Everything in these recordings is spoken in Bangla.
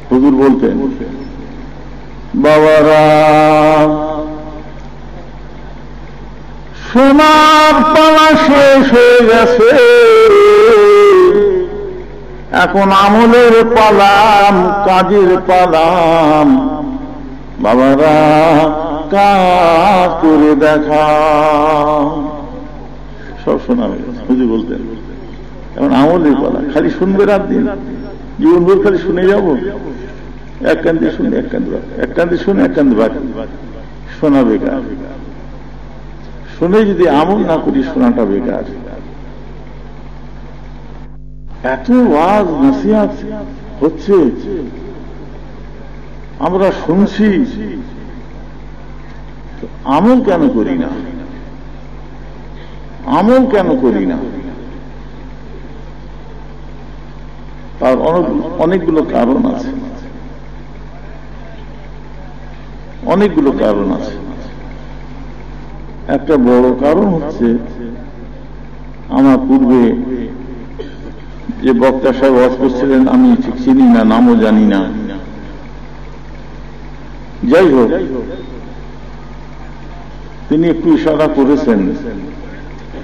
হুজুর বলতেন, বাবারা সোনার পালা শেষ হয়ে গেছে, এখন আমলের পালাম, কাজের পালাম। বাবারা কাজ করে দেখা। সব শোনা হয়ে গেছে। হুজুর বলতেন এখন আমলের পালা, খালি শুনবে রাত দিন, জীবনভর খালি শুনে যাব। এক কান্দি শুনে এক কান্দি, এক কান্দি শুনে এক কান্দি বাকি, শোনা বেকার। শুনে যদি আমল না করি শোনাটা বেকার। এত ওয়াজ নসিহত হচ্ছে, আমরা শুনছি, আমল কেন করি না? আমল কেন করি না? তার অনেকগুলো কারণ আছে, অনেকগুলো কারণ আছে। একটা বড় কারণ হচ্ছে, আমার পূর্বে যে বক্তা সাহেব ওয়াজ করছিলেন আমি ঠিক চিনি না, নামও জানি না। যাই হোক, তিনি একটু ইশারা করেছেন।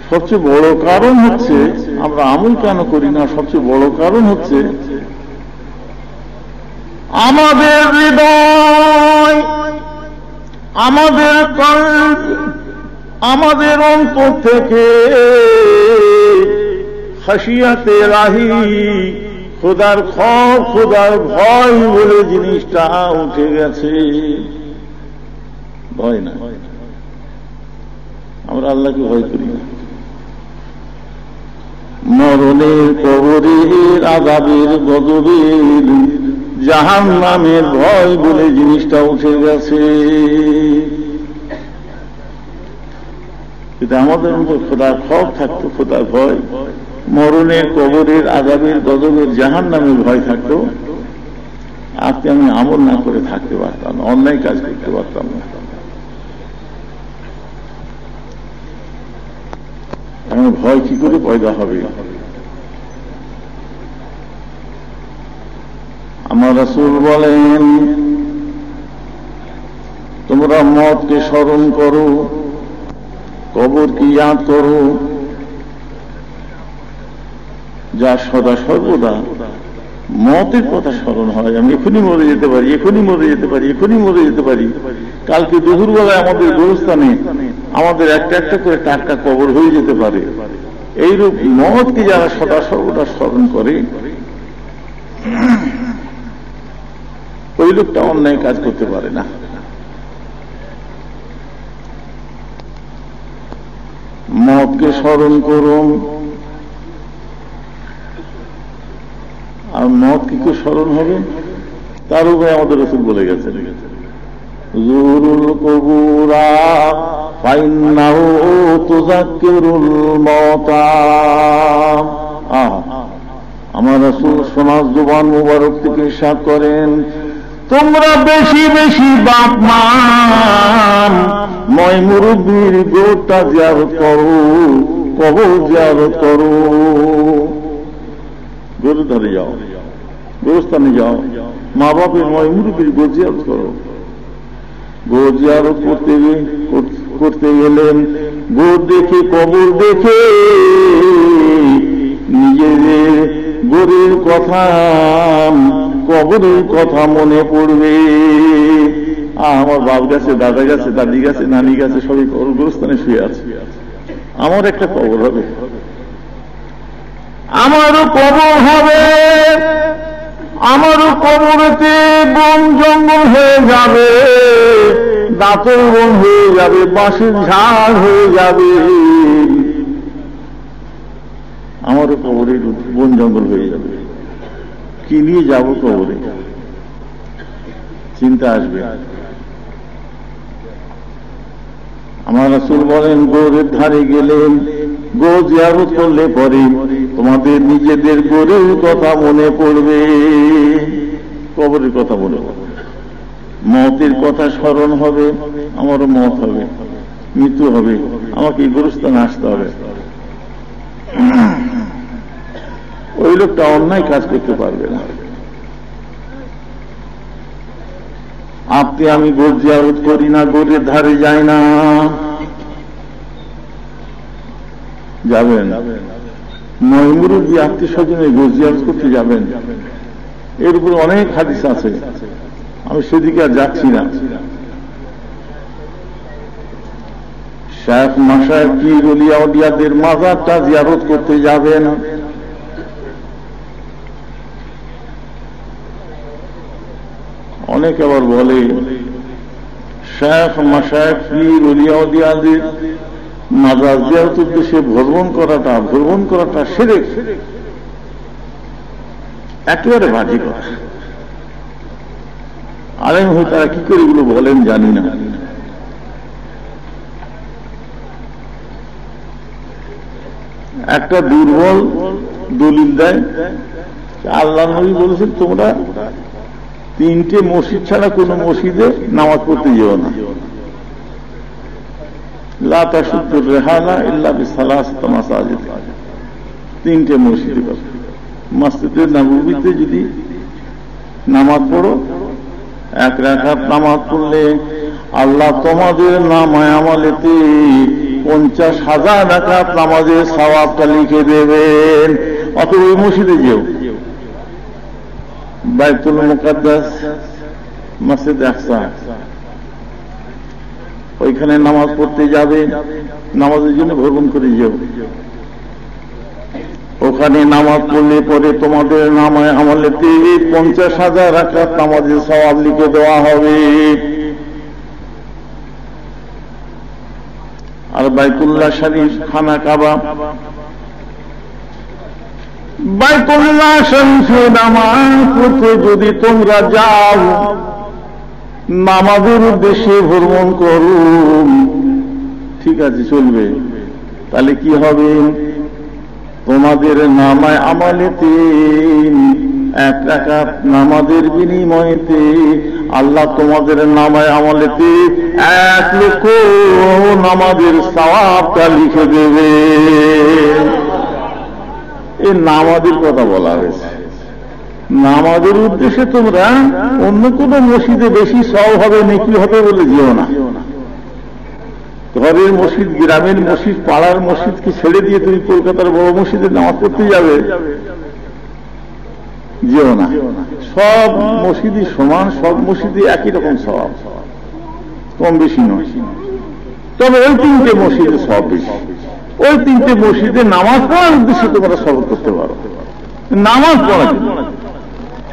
সবচেয়ে বড় কারণ হচ্ছে আমরা আমল কেন করি না, সবচেয়ে বড় কারণ হচ্ছে আমাদের হৃদয়, আমাদের কল্প, আমাদের অন্তর থেকে খাশিয়াতে রাহি, খোদার খৌফ, খোদার ভয় বলে জিনিসটা উঠে গেছে। ভয় না, আমরা আল্লাহকে ভয় করি না। মরণের, কবরের, আযাবের, গজবের, জাহান্নামের ভয় বলে জিনিসটা উঠে গেছে। কিন্তু আমাদের মধ্যে খোদার খৌফ থাকতো, খোদার ভয়, মরণের, কবরের, আযাবের, গজবের, জাহান্নামের ভয় থাকতো, আজকে আমি আমল না করে থাকতে পারতাম না, অন্যায় কাজ করতে পারতাম না। আমার ভয় কি করে পয়দা হবে? আমার রাসূল বলেন, তোমরা মওতকে স্মরণ করো, কবরকে ইয়াদ করো, যা সদা সর্বদা মওতের কথা স্মরণ হয়। আমি এখনই মরে যেতে পারি, এখনই মরে যেতে পারি, এখনই মরে যেতে পারি। কালকে দুপুরবেলায় আমাদের গোরস্থানে আমাদের একটা একটা করে টাটকা কবর হয়ে যেতে পারে। এইরূপ মওতকে যারা সদা সর্বদা স্মরণ করে, ওই লোকটা অন্যায় কাজ করতে পারে না। মওতকে স্মরণ করুন। আর মওত কি করে স্মরণ হবে তার উপরে আমাদের রাসূল বলে গেছে, যুরুল কুবুরা ফাইন্নাহু তুযাক্কিরুল মাউতা। আমার রাসূল সোনার জবান মুবারক থেকে ইরশাদ করেন, তোমরা বেশি বেশি বাপ মা ময় মুরব্বীর গোরটা জিয়ারত করো, কবর জিয়ারত করো। গোরস্থানে যাও, গোরস্থানে যাও, মা বাপের ময় মুরব্বীর গোর জিয়ারত করো। গোর জিয়ারত করতে গেলেন, গোর দেখে, কবর দেখে নিজেদের গোরের কথা, কবরের কথা মনে পড়বে। আমার বাপ গেছে, দাদা গেছে, দাদি গেছে, নানি গেছে, সবাই গোরস্থানে শুয়ে আছে, আমার একটা কবর হবে, আমারও কবর হবে। আমারও কবরেতে বন জঙ্গল হয়ে যাবে, দাঁতের বন হয়ে যাবে, বাঁশের ঝাড় হয়ে যাবে, আমারও কবরে বন জঙ্গল হয়ে যাবে। কি নিয়ে যাব কবরে? চিন্তা আসবে। আমার রাসূল বলেন, গোরের ধারে গেলেন, গো জিয়ারত করলে পরে তোমাদের নিজেদের গোরের কথা মনে পড়বে, কবরের কথা মনে পড়বে, মওতের কথা স্মরণ হবে। আমারও মওত হবে, মৃত্যু হবে, আমাকে এই গোরস্থানে আসতে হবে। ওই লোকটা অন্যায় কাজ করতে পারবে না। আপনি আমি গোর জিয়ারত করি না, গোরের ধারে যাই না। যাবেন মুরব্বী আত্মীয় স্বজনে গোর জিয়ারত করতে যাবেন, এর উপরে অনেক হাদিস আছে, আমি সেদিকে আর যাচ্ছি না। শেখ মাশায়েখ পীর ওলিয়া আউলিয়াদের মাজারটা জিয়ারত করতে যাবেন। অনেকে আবার বলে শেখ মাশায়েখ পীর ওলিয়া আউলিয়াদের মাজার জিয়ারত উদ্দেশ্যে ভ্রমণ করাটা শিরক, একেবারে বাজে কথা। আলেম হয়ে তারা কি করে এগুলো বলেন জানি না। একটা দুর্বল দলিল দেয়, আল্লাহ নবী বলেছেন তোমরা 3টে মসজিদ ছাড়া কোন মসজিদে নামাজ পড়তে যেও না। লা তাশুদ্দুর রিহালা ইল্লা বিসালাসাতি মাসাজিদ, 3টে মসজিদে। মসজিদে নববীতে যদি নামাজ পড়ো, 1 রাকাত নামাজ পড়লে আল্লাহ তোমাদের নামায় আমলেতে 50,000 রাকাত নামাজের সওয়াবটা লিখে দেবেন। অত ওই মসজিদে যেও, বাইতুল মুকাদ্দাস, মসজিদ আকসা, ওইখানে নামাজ পড়তে যাবে, নামাজের জন্য ভ্রমণ করে যেও। ওখানে নামাজ পড়লে পরে তোমাদের নামায় আমলেতে 50,000 রাকাত নামাজের সওয়াব লিখে দেওয়া হবে। আর বাইতুল্লাহ শরীফ, খানা কাবা, বাইতুল্লাহ শরীফে নামাজ পড়তে যদি তোমরা যাও, নামাজের উদ্দেশ্যে ভ্রমণ করো, ঠিক আছে চলবে। তাহলে কি হবে? তোমাদের নামায় আমলেতে 1 রাকাত নামাজের বিনিময়েতে আল্লাহ তোমাদের নামায় আমলেতে 1 লক্ষ নামাজের সওয়াবটা লিখে দেবে। এই নামাজের কথা বলা হয়েছে। নামাজের উদ্দেশ্যে তোমরা অন্য কোন মসজিদে বেশি সওয়াব হবে, নেকি হবে বলে যেও না। ঘরের মসজিদ, গ্রামের মসজিদ, পাড়ার মসজিদকে ছেড়ে দিয়ে তুমি কলকাতার বড় মসজিদে নামাজ পড়তে যাবে, যেও না। সব মসজিদই সমান, সব মসজিদে একই রকম সওয়াব, কম বেশি নয়। তবে ওই 3টে মসজিদে সওয়াব বেশি। ওই 3টে মসজিদে নামাজ পড়ার উদ্দেশ্যে তোমরা সবর করতে পারো। নামাজ পড়া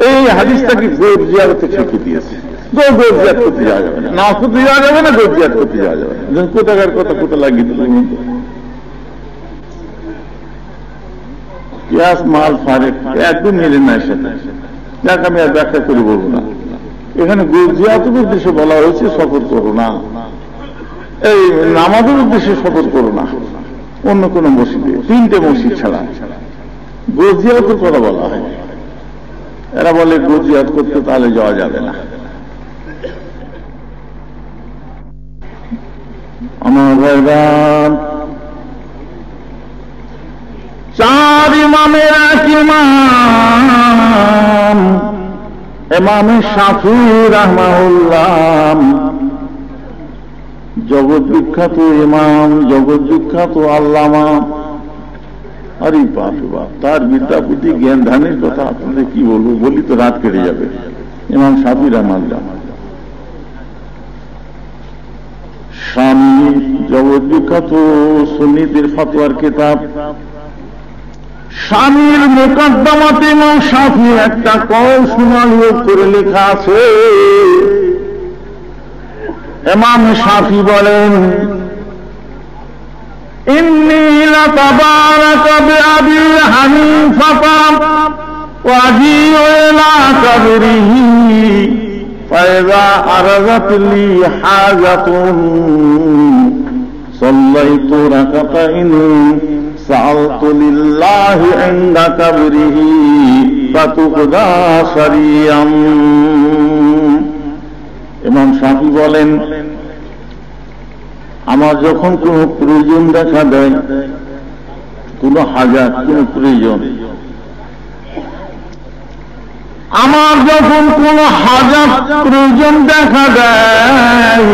এই হাদিসটাকে গোর জিয়ারতে ছেঁকে দিয়েছে। গোর জিয়ারত করতে যাওয়া যাবে না, নামাজ পড়তে যাওয়া যাবে না, গোর জিয়ারত করতে যাওয়া যাবে না। কোথাকার কথা কোথা লাগিয়ে দিল। কিয়াস মাল ফারেক একদম মিলে না এর সাথে। যাক আমি আর ব্যাখ্যা করে বলবো না। এখানে গোর জিয়ারতের উদ্দেশ্যে বলা হয়েছে সফর করো না, এই নামাজের উদ্দেশ্যে সফর করো না অন্য কোন মসজিদে, 3টে মসজিদ ছাড়া। গোর জিয়ারতের কথা বলা হয়। এরা বলে গোর জিয়ারত করতে তাহলে যাওয়া যাবে না। আমার ভাইরান, 4 ইমামের এক ইমাম ইমামে শাফি রাহমাহুল্লাহ, জগৎ বিখ্যাত ইমাম, জগৎ বিখ্যাত আল্লামা। আরে বাপ বাপ, তার বিদ্যা বুদ্ধি জ্ঞান ধ্যানের কথা আপনাদের কি বলবো, বলি তো রাত কেটে যাবে। ইমাম শাফি রাহমাহুল্লাহ, স্বামী, জগৎ বিখ্যাত সুন্নিদের ফতোয়ার কিতাব স্বামীর মুকদ্দমাতে ইমাম শাফি একটা কল সুনালিও করে লেখা আছে। ইমাম শাফি বলেন, ইন্নী লাতাবারাকা বিআবি হানিফা ওয়াজিউ ইলা কবরিহি ফাইযা আরাযাত লি হাজাতুন সাল্লাইতু রাকাতাইন সাআলতু লিল্লাহি ইনদা কবরিহি ফাতুকদা শারিয়াম। ইমাম শাফি বলেন, আমার যখন কোন প্রয়োজন দেখা দেয়, কোন হাজাত, কোন প্রয়োজন, আমার যখন কোন হাজাত প্রয়োজন দেখা দেয়,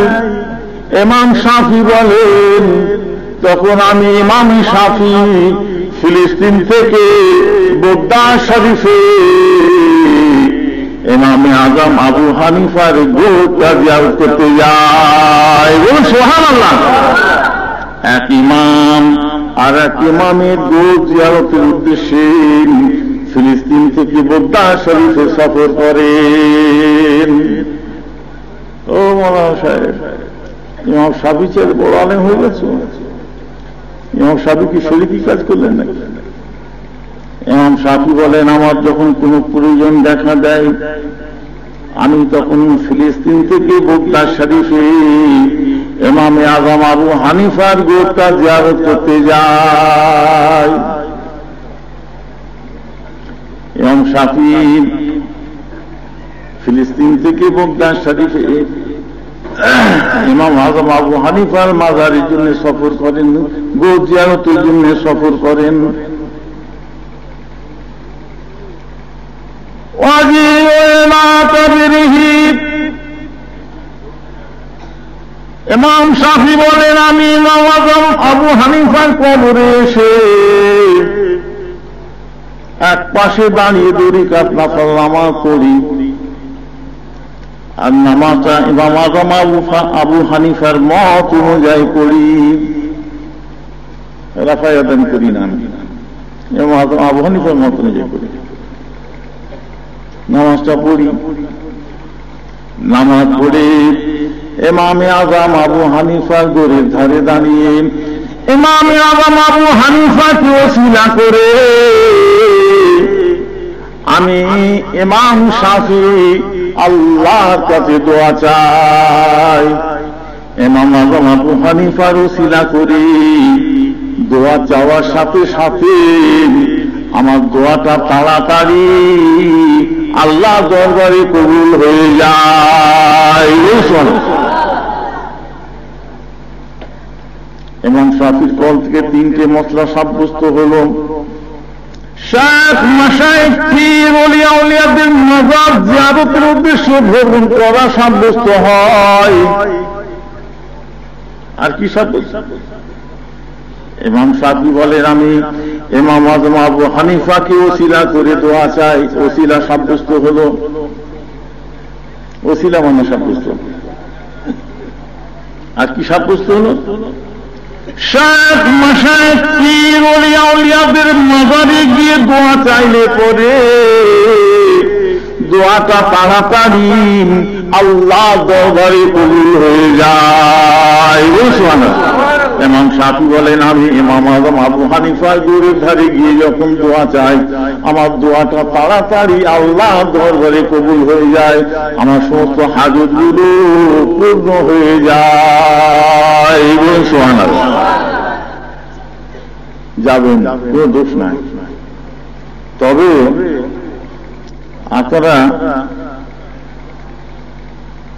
ইমাম শাফি বলেন, তখন আমি ইমাম শাফি ফিলিস্তিন থেকে বগদা শরীফে ইমামে আজম আবু হানিফার গোরটা জিয়ারত করতে যাই। বলুন সুবহানাল্লাহ। এক ইমাম আর এক ইমামের গোর জিয়ারতের উদ্দেশ্যে ফিলিস্তিন থেকে বগদা শরীফে সফর করেন। ও মাওলানা সাহেব, ইমাম শাফি চেয়ে বড় আলেম হয়ে গেছে। ইমাম শাফি কি শরীকি কাজ করলেন নাকি? ইমাম শাফি বলেন, আমার যখন কোন প্রয়োজন দেখা দেয়, আমি তখন ফিলিস্তিন থেকে বগদা শরীফে ইমামে আজম আবু হানিফার গোরটা জিয়ারত করতে যাই। ইমাম শাফি ফিলিস্তিন থেকে বগদা শরীফে ইমাম আজম আবু হানিফার মাজারের জন্য সফর করেন, গোর জিয়ারতের জন্য সফর করেন। ইমাম শাফি বলেন, আমি ইমাম আজম আবু হানিফার কবরে এসে এক পাশে দাঁড়িয়ে 2 রাকাত নফল নামাজ পড়ি, আর নামাজটা ইমাম আজম আবু হানিফার মত অনুযায়ী পড়ি। রাফায়াদান করি না, আমি ইমাম আজম আবু হানিফার মত অনুযায়ী পড়ি, নামাজটা পড়ি। নামাজ পড়ে ইমামে আজম আবু হানিফার গোরের ধারে দাঁড়িয়ে ইমামে আজম আবু হানিফাকে ওসিলা করে আমি ইমাম শাফি আল্লাহর কাছে দোয়া চাই। ইমাম আজম আবু হানিফার ওসিলা করে দোয়া চাওয়ার সাথে সাথে আমার দোয়াটা তাড়াতাড়ি আল্লাহ দরবারে কবুল হয়ে যায়। ইমাম শাফির কল থেকে 3টে মসলা সাব্যস্ত হল। শেখ মাশায়েখ পীর ওলিয়া উলিয়াদের মাজার জিয়ারতের উদ্দেশ্যে ভ্রমণ করা সাব্যস্ত হয়। আর কি সাব্যস্ত? ইমাম শাফি বলেন, আমি ইমাম আজম আবু হানিফাকে ওসিলা করে দোয়া চাই। ওসিলা সাব্যস্ত হল। ওসিলা মানে সাব্যস্ত। আর কি সাব্যস্ত হল? শেখ মাশায়েখ পীর ওলিয়া উলিয়াদের মাজারে গিয়ে দোয়া চাইলে পরে দোয়াটা তাড়াতাড়ি আল্লাহ দরবারে কবুল হয়ে যায়। ইমাম শাফি বলেন, আমি ইমাম আজম আবু হানিফার গোরের ধারে গিয়ে যখন দোয়া চাই, আমার দোয়াটা তাড়াতাড়ি আল্লাহ দরবারে কবুল হয়ে যায়, আমার সমস্ত হাজতগুলো পূর্ণ হয়ে যায়। সুবহানাল্লাহ। যাবেন, কোনো দোষ নাই। তবে আপনারা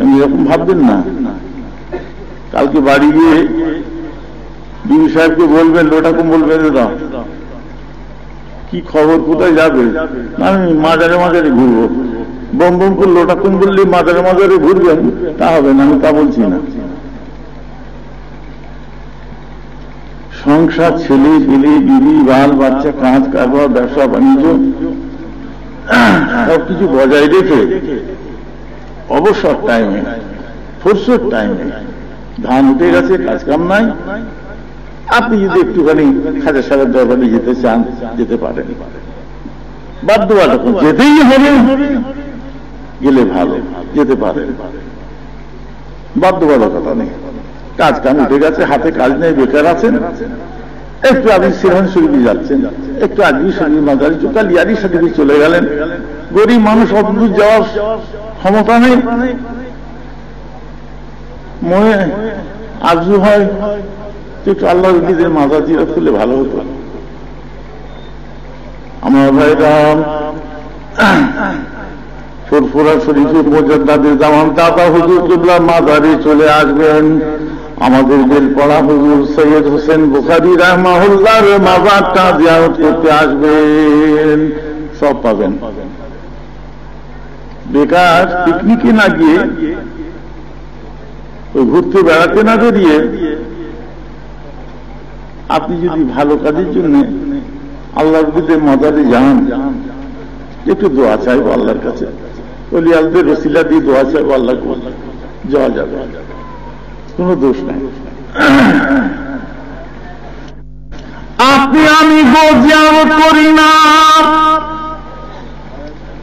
এরকম ভাববেন না, কালকে বাড়ি গিয়ে বিবি সাহেবকে বলবেন, লোটা কম্বল বেঁধে দাও, কি খবর, কোথায় যাবে? আমি মাজারে মাজারে ঘুরবো। বম বম করে লোটা কম্বল নিয়ে মাজারে মাজারে ঘুরবেন, তা হবে না, আমি তা বলছি না। সংসার, ছেলে পেলে, বিবি, বাল বাচ্চা, কাজ কারবার, ব্যবসা বাণিজ্য সবকিছু বজায় রেখে অবসর টাইমে, ফুরসত টাইমে, ধান উঠে গেছে, কাজ কাম নাই, আপনি যদি একটুখানি খাজা সাহেবের দরবারে যেতে চান, যেতে পারেন। বাধ্যবাধক যেতেই হবে, গেলে ভালো, যেতে পারেন, বাধ্যবাধকতা নেই। কাজ কাম উঠে গেছে, হাতে কাজ নেই, বেকার আছেন, একটু আপনি সিরহান শরীফে যাচ্ছেন, একটু আজমি শরীফ মাজারি কালিয়ারি শরীফে চলে গেলেন। গরিব মানুষ অদ্ভুত যাওয়ার ক্ষমতা নেই, মনে আরজু হয় একটু আল্লাহ রবিদের মাজার জিয়ারত করলে ভালো হতো। আমার ভাইরা, ফুরফুরা শরীফে মুজাদ্দিদ জামান দাদা হুজুর কিবলা মাজারে চলে আসবেন। আমাদের বেলপড়া হুজুর সৈয়দ হোসেন বুখারী রাহমাহুল্লাহর মাজারটা জিয়ারত করতে আসবেন, সব পাবেন। বেকার পিকনিকে না গিয়ে, ওই ঘুরতে বেড়াতে না বেরিয়ে আপনি যদি ভালো কাজের জন্য আল্লাহর বিরুদ্ধে মাজারে যান, একটু দোয়া চাইবো আল্লাহর কাছে, ওলি আল্লাহর রসিলা দিয়ে দোয়া চাইবো আল্লাহ, যাওয়া যাবে, কোনো দোষ নাই। আপনি আমি জিয়ারত করি না,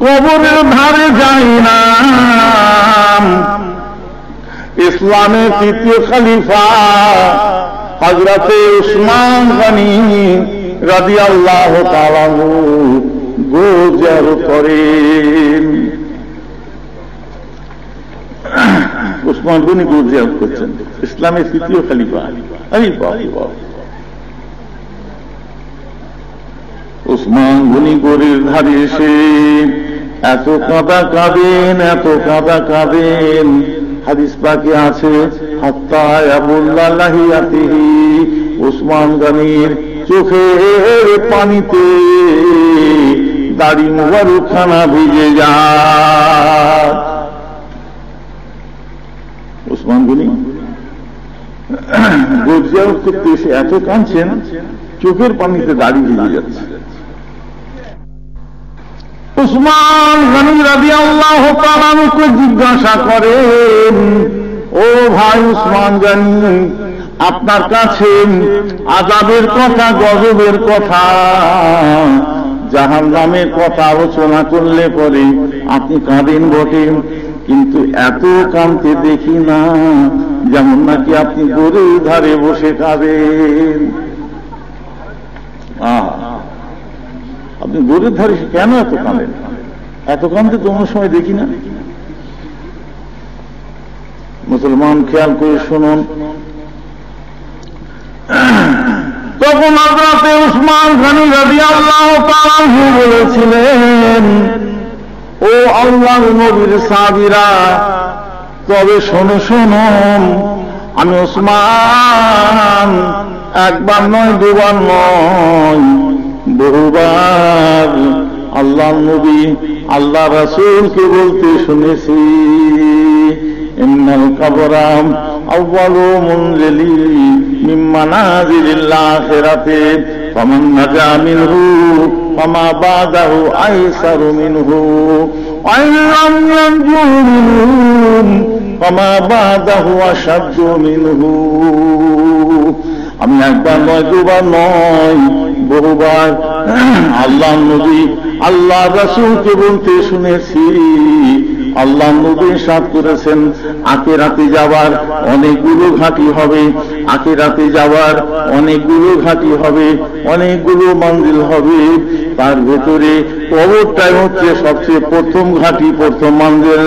কবরের ধারে যাই না। ইসলামের তৃতীয় খলিফা হযরতে উসমান গনি রাদিয়াল্লাহু তাআলা গো জিয়ারত করেন। উসমান গনি গো জিয়ারত করছেন, ইসলামের তৃতীয় খলিফা। আরে বাবা, উসমান গনি গোরের ধারে এসে এত কাঁদা কাঁদেন, এত কাঁদা কাঁদেন, হাদিস পাকে আছে হাত্তা ইয়াবুল্লা লাহিয়াতিহি, উসমান গনির চোখের পানিতে দাড়ি মুবারকখানা ভিজে যায়। উসমান গনি গোর জিয়ারত করতে এসে এত কাঁদছেন, চোখের পানিতে দাড়ি ভিজে যাচ্ছে। উসমান গনি রাদিয়াল্লাহু তাআলা কে জিজ্ঞাসা করেন, ও ভাই উসমান গনি, আপনার কাছে আযাবের কথা, গজবের কথা, জাহান্নামের কথা আলোচনা করলে পরে আপনি কাঁদেন বটে, কিন্তু এত কাঁদতে দেখি না যেমন নাকি আপনি গোরের ধারে বসে কাঁদেন। আপনি গোরের ধারে কেন এত কাঁদেন? এত কাঁদতে তো অন্য সময় দেখি না। মুসলমান খেয়াল করে শুনুন, তখন হযরতে উসমান গনি রাদিয়াল্লাহু তাআলা বলেছিলেন, ও আল্লাহর নবীর সাহাবীরা, তবে শোনো শোনো, আমি উসমান একবার নয়, দুবার নয়, বহুবার আল্লাহ নবী আল্লাহ রাসূলকে বলতে শুনেছি, ইন্নাল কবরা আউয়ালু মুনজিলি মিন মানাজিলিল আখিরাতি, ফামান নাজা মিনহু ফামা বাদাহু আইসারু মিনহু, ওয়া ইন লাম ইয়ানজু মিনহু ফামা বাদাহু আশাদ্দু মিনহু। আমি একবার নয়, দুবার নয়, বহুবার আল্লাহ নবী আল্লাহ রাসূলকে বলতে শুনেছি, আল্লাহ নবী ইরশাদ করেছেন, আখিরাতে যাবার অনেকগুলো ঘাঁটি হবে, আখিরাতে যাবার অনেকগুলো ঘাঁটি হবে, অনেকগুলো মঞ্জিল হবে, তার ভেতরে কবরটাই হচ্ছে সবচেয়ে প্রথম ঘাঁটি, প্রথম মঞ্জিল।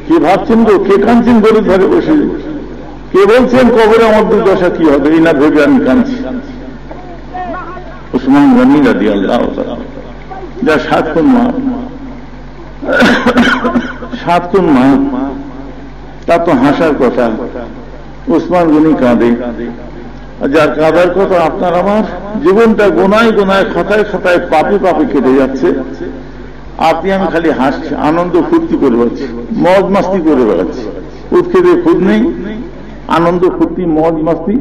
কি ভাবছেন গো? কে কাঁদছেন গরিব ঘরে বসে? কে বলছেন কবরে আমার দুর্দশা কি হবে? এই না ভেবে আমি কাঁদছি। উসমান গনি রাদিয়াল্লাহু তাআলা যা 7 কোন মা, 7 কোন মা, তা তো হাসার কথা। উসমান গনি কাঁদে, যার কাঁদার কথা আপনার আমার জীবনটা গোনায় গোনায়, খাতায় খাতায়, পাপে পাপে কেটে যাচ্ছে। আপনি আমি খালি হাসছি, আনন্দ ফুর্তি করে বেড়াচ্ছি, মজ মাস্তি করে বেড়াচ্ছি। উৎখেদে খুদ নেই, আনন্দ ফুর্তি, মজ মাস্তি,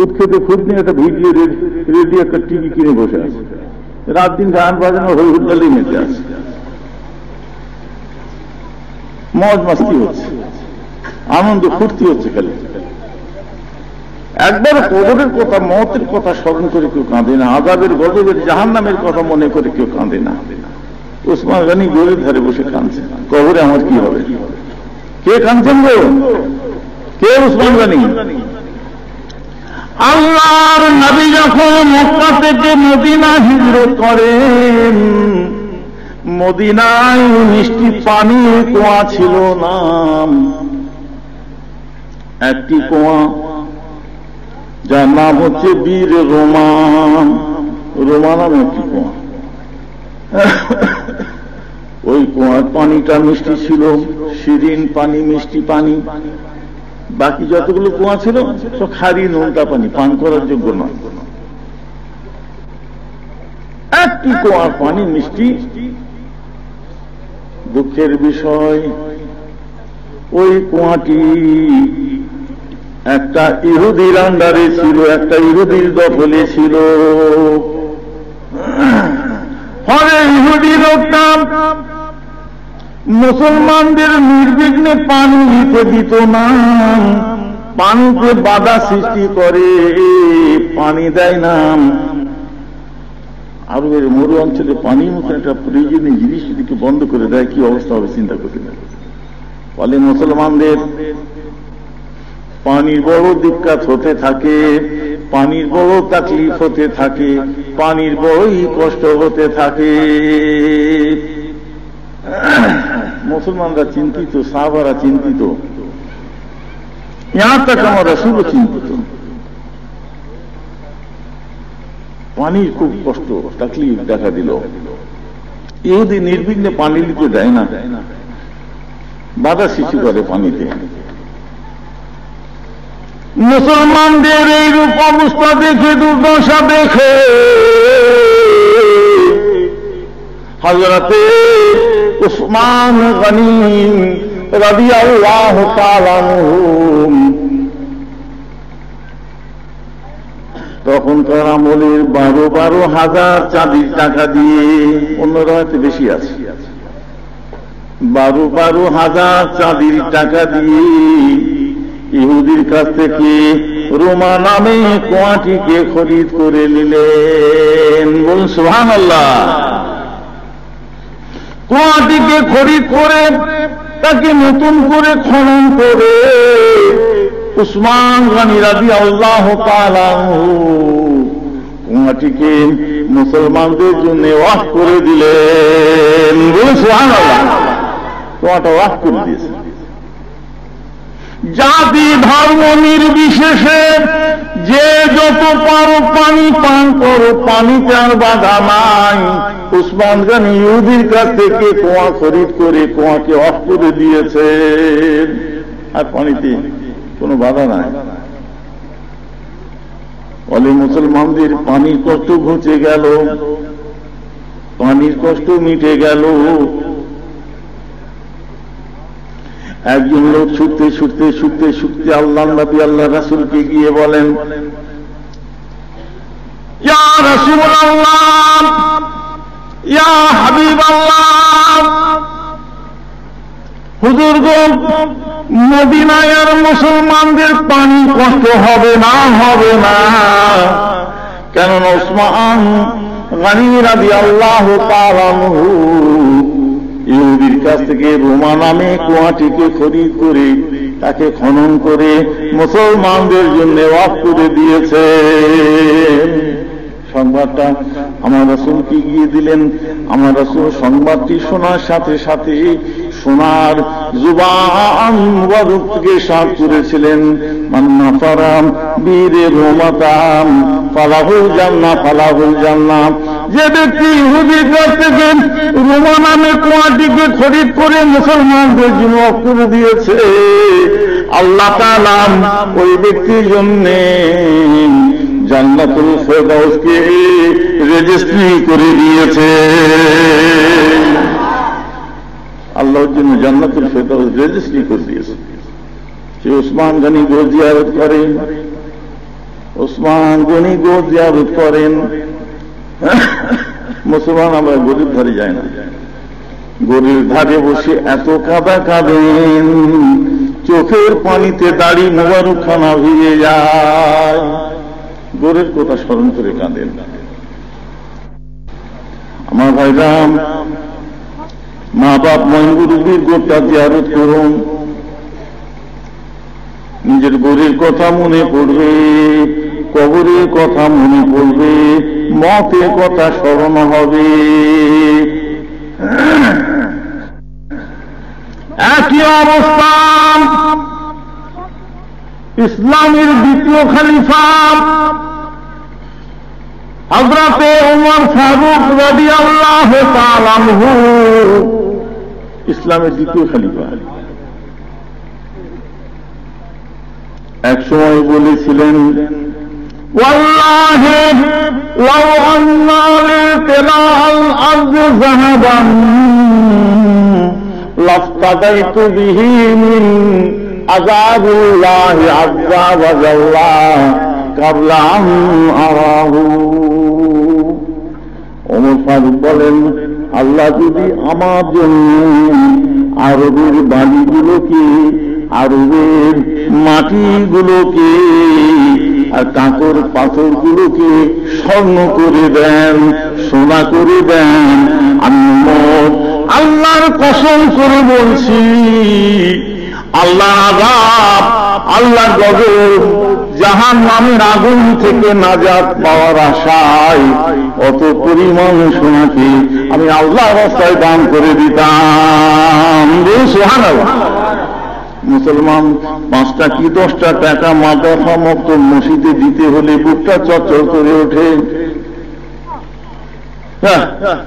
উৎখেদে খুদ নেই। একটা ভিডিও রেডিও, একটা টিভি কিনে বসে আছে, রাত দিন গান বাজানো হই হুল্লালেই মেতে আছে, মজ মাস্তি হচ্ছে, আনন্দ ফুর্তি হচ্ছে খালি। একবার কবরের কথা, মওতের কথা স্মরণ করে কেউ কাঁদে না, আযাবের, গজবের, জাহান্নামের কথা মনে করে কেউ কাঁদে না। উসমান গনি গোরের ধারে বসে কাঁদছে, কবরে আমার কি হবে? কে কাঁদছেন গো? কে উসমান গনি? আল্লাহর নবী যখন মক্কা থেকে মদিনা হিজরত করেন, মদিনায় মিষ্টি পানির কুয়া ছিল না, একটি কুয়া, যার নাম হচ্ছে বীর রোমা। রোমা নাম একটি কুয়া। ওই কুয়ার পানিটা মিষ্টি ছিল, শিরিন পানি, মিষ্টি পানি। বাকি যতগুলো কুয়া ছিল সব খারি, নোনতা পানি, পান করার যোগ্য নয়। একটি কুয়ার পানি মিষ্টি, দুঃখের বিষয় ওই কুয়াটি একটা ইহুদির আন্ডারে ছিল, একটা ইহুদির দখলে ছিল। ফলে ইহুদি লোকটা মুসলমানদের নির্বিঘ্নে পানি দিতে দিত না, পানিতে বাধা সৃষ্টি করে, পানি দেয় না। আরবের মরু অঞ্চলে পানির মতো একটা প্রয়োজনীয় জিনিস যদি বন্ধ করে দেয় কি অবস্থা হবে চিন্তা করতে না। ফলে মুসলমানদের পানির বড় দিক্কত হতে থাকে, পানির বড় তাকলিফ হতে থাকে, পানির বড়ই কষ্ট হতে থাকে। মুসলমানরা চিন্তিত, সাহাবারা চিন্তিত, ইহা তক আমার রাসূলও চিন্তিত। পানির খুব কষ্ট, তাকলিফ দেখা দিল। ইহুদি নির্বিঘ্নে পানি দিতে দেয় না, বাধা সৃষ্টি করে পানিতে। মুসলমানদের এইরূপ অবস্থা দেখে, দুর্দশা দেখে হযরতে উসমান গনি রাদিয়াল্লাহু তাআলা আনহু তখনকার আমলের 12,000 চাঁদির টাকা দিয়ে, অন্যরা হয়তো বেশি আছে, 12,000 চাঁদির টাকা দিয়ে ইহুদির কাছ থেকে রোমা নামে কুয়াটিকে খরিদ করে নিলেন। বলুন সুবহানাল্লাহ। কুয়াটিকে খরিদ করে তাকে নতুন করে খনন করে উসমান গনি রাদিয়াল্লাহু তাআলা কুয়াটিকে মুসলমানদের জন্য ওয়াকফ করে দিলেন। বলুন সুবহানাল্লাহ। কুয়াটা ওয়াকফ করে দিয়েছেন। জাতি ধর্ম নির্বিশেষে যে যত পারো পানি পান করো, পানিতে আর বাধা নাই। উসমান গনি ইহুদির কাছ থেকে কুয়া খরিদ করে কুয়াকে অফ করে দিয়েছেন, আর পানিতে কোনো বাধা নাই। ফলে মুসলমানদের পানির কষ্ট ঘুচে গেল, পানির কষ্ট মিটে গেল। একজন লোক ছুটতে ছুটতে ছুটতে ছুটতে আল্লাহ নবী আল্লাহ রাসূলকে গিয়ে বলেন, ইয়া রাসূলুল্লাহ, ইয়া হাবিবাল্লাহ, হুজুর গো, মদিনায় আর মুসলমানদের পানি কষ্ট হবে না, হবে না। কেননা উসমান গনি রাদিয়াল্লাহু তাআলা আনহু ইহুদির কাছ থেকে রোমা নামে কুয়াটিকে খরিদ করে তাকে খনন করে মুসলমানদের জন্য ওয়াকফ করে দিয়েছে। সংবাদটা আমার রাসূলকে গিয়ে দিলেন। আমার রাসূল সংবাদটি শোনার সাথে সাথে সোনার জুবান মুবারককে সাফ করেছিলেন, মান নাফারাম বীরে রোমাতাম ফালাহুল জান্নাহ, ফালাহুল জান্নাহ। যে ব্যক্তি ইহুদির কাছ থেকে রোমা নামে কুয়াটিকে খরিদ করে মুসলমানদের জন্য ওয়াকফ করে দিয়েছে, আল্লাহ তাআলা ওই ব্যক্তির জন্য জান্নাতুল ফেরদাউসকে রেজিস্ট্রি করে দিয়েছে। আল্লাহর জন্য জান্নাতুল ফেরদাউস রেজিস্ট্রি করে দিয়েছে। সে উসমান গনি গো জিয়ারত করেন, উসমান গনি গো জিয়ারত করেন। মুসলমান আমরা গরিব ধারে যায় না, গরিব ধারে বসে এত কাঁদা কাঁদেন, চোখের পানিতে দাড়ি মোবারক খানা ভিজে যায়, গোরের কথা স্মরণ করে কাঁদেন। আমার ভাইরাম, মা বাপ ময়নগুরুবীর গোটা জিয়ারত করুন, নিজের গোরের কথা মনে পড়বে, কবরের কথা মনে পড়বে, মতের কথা স্মরণ হবে। একই অবস্থা ইসলামের দ্বিতীয় খলিফা হযরতে ওমর ফারুক রাদিয়াল্লাহু তাআলা আনহু, ইসলামের দ্বিতীয় খলিফা, এক সময় বলেছিলেন, ওয়াল্লাহি লাউ আন্না লিতিলাল আরদি যাহাবান اقتديت به من عذاب الله عز وجل قبل أن أراه ওমর ফারুক বলেন, আল্লাহ যদি আমার জন্য আরবের বালিগুলোকে, আরবের মাটিগুলোকে আর কাঁকর পাথরগুলোকে স্বর্ণ করে দেন, সোনা করে দেন, আমি আল্লাহর কসম করে বলছি, আল্লাহ আযাব, আল্লাহর গজব, জাহান্নামের আগুন থেকে নাজাত পাওয়ার আশায় অত পরিমাণ সোনাকে আমি আল্লাহর রাস্তায় দান করে দিতাম। সুবহানাল্লাহ। মুসলমান 5টা কি 10টা টাকা মাদ্রাসা মক্তব মসজিদে দিতে হলে বুকটা চরচর করে ওঠে।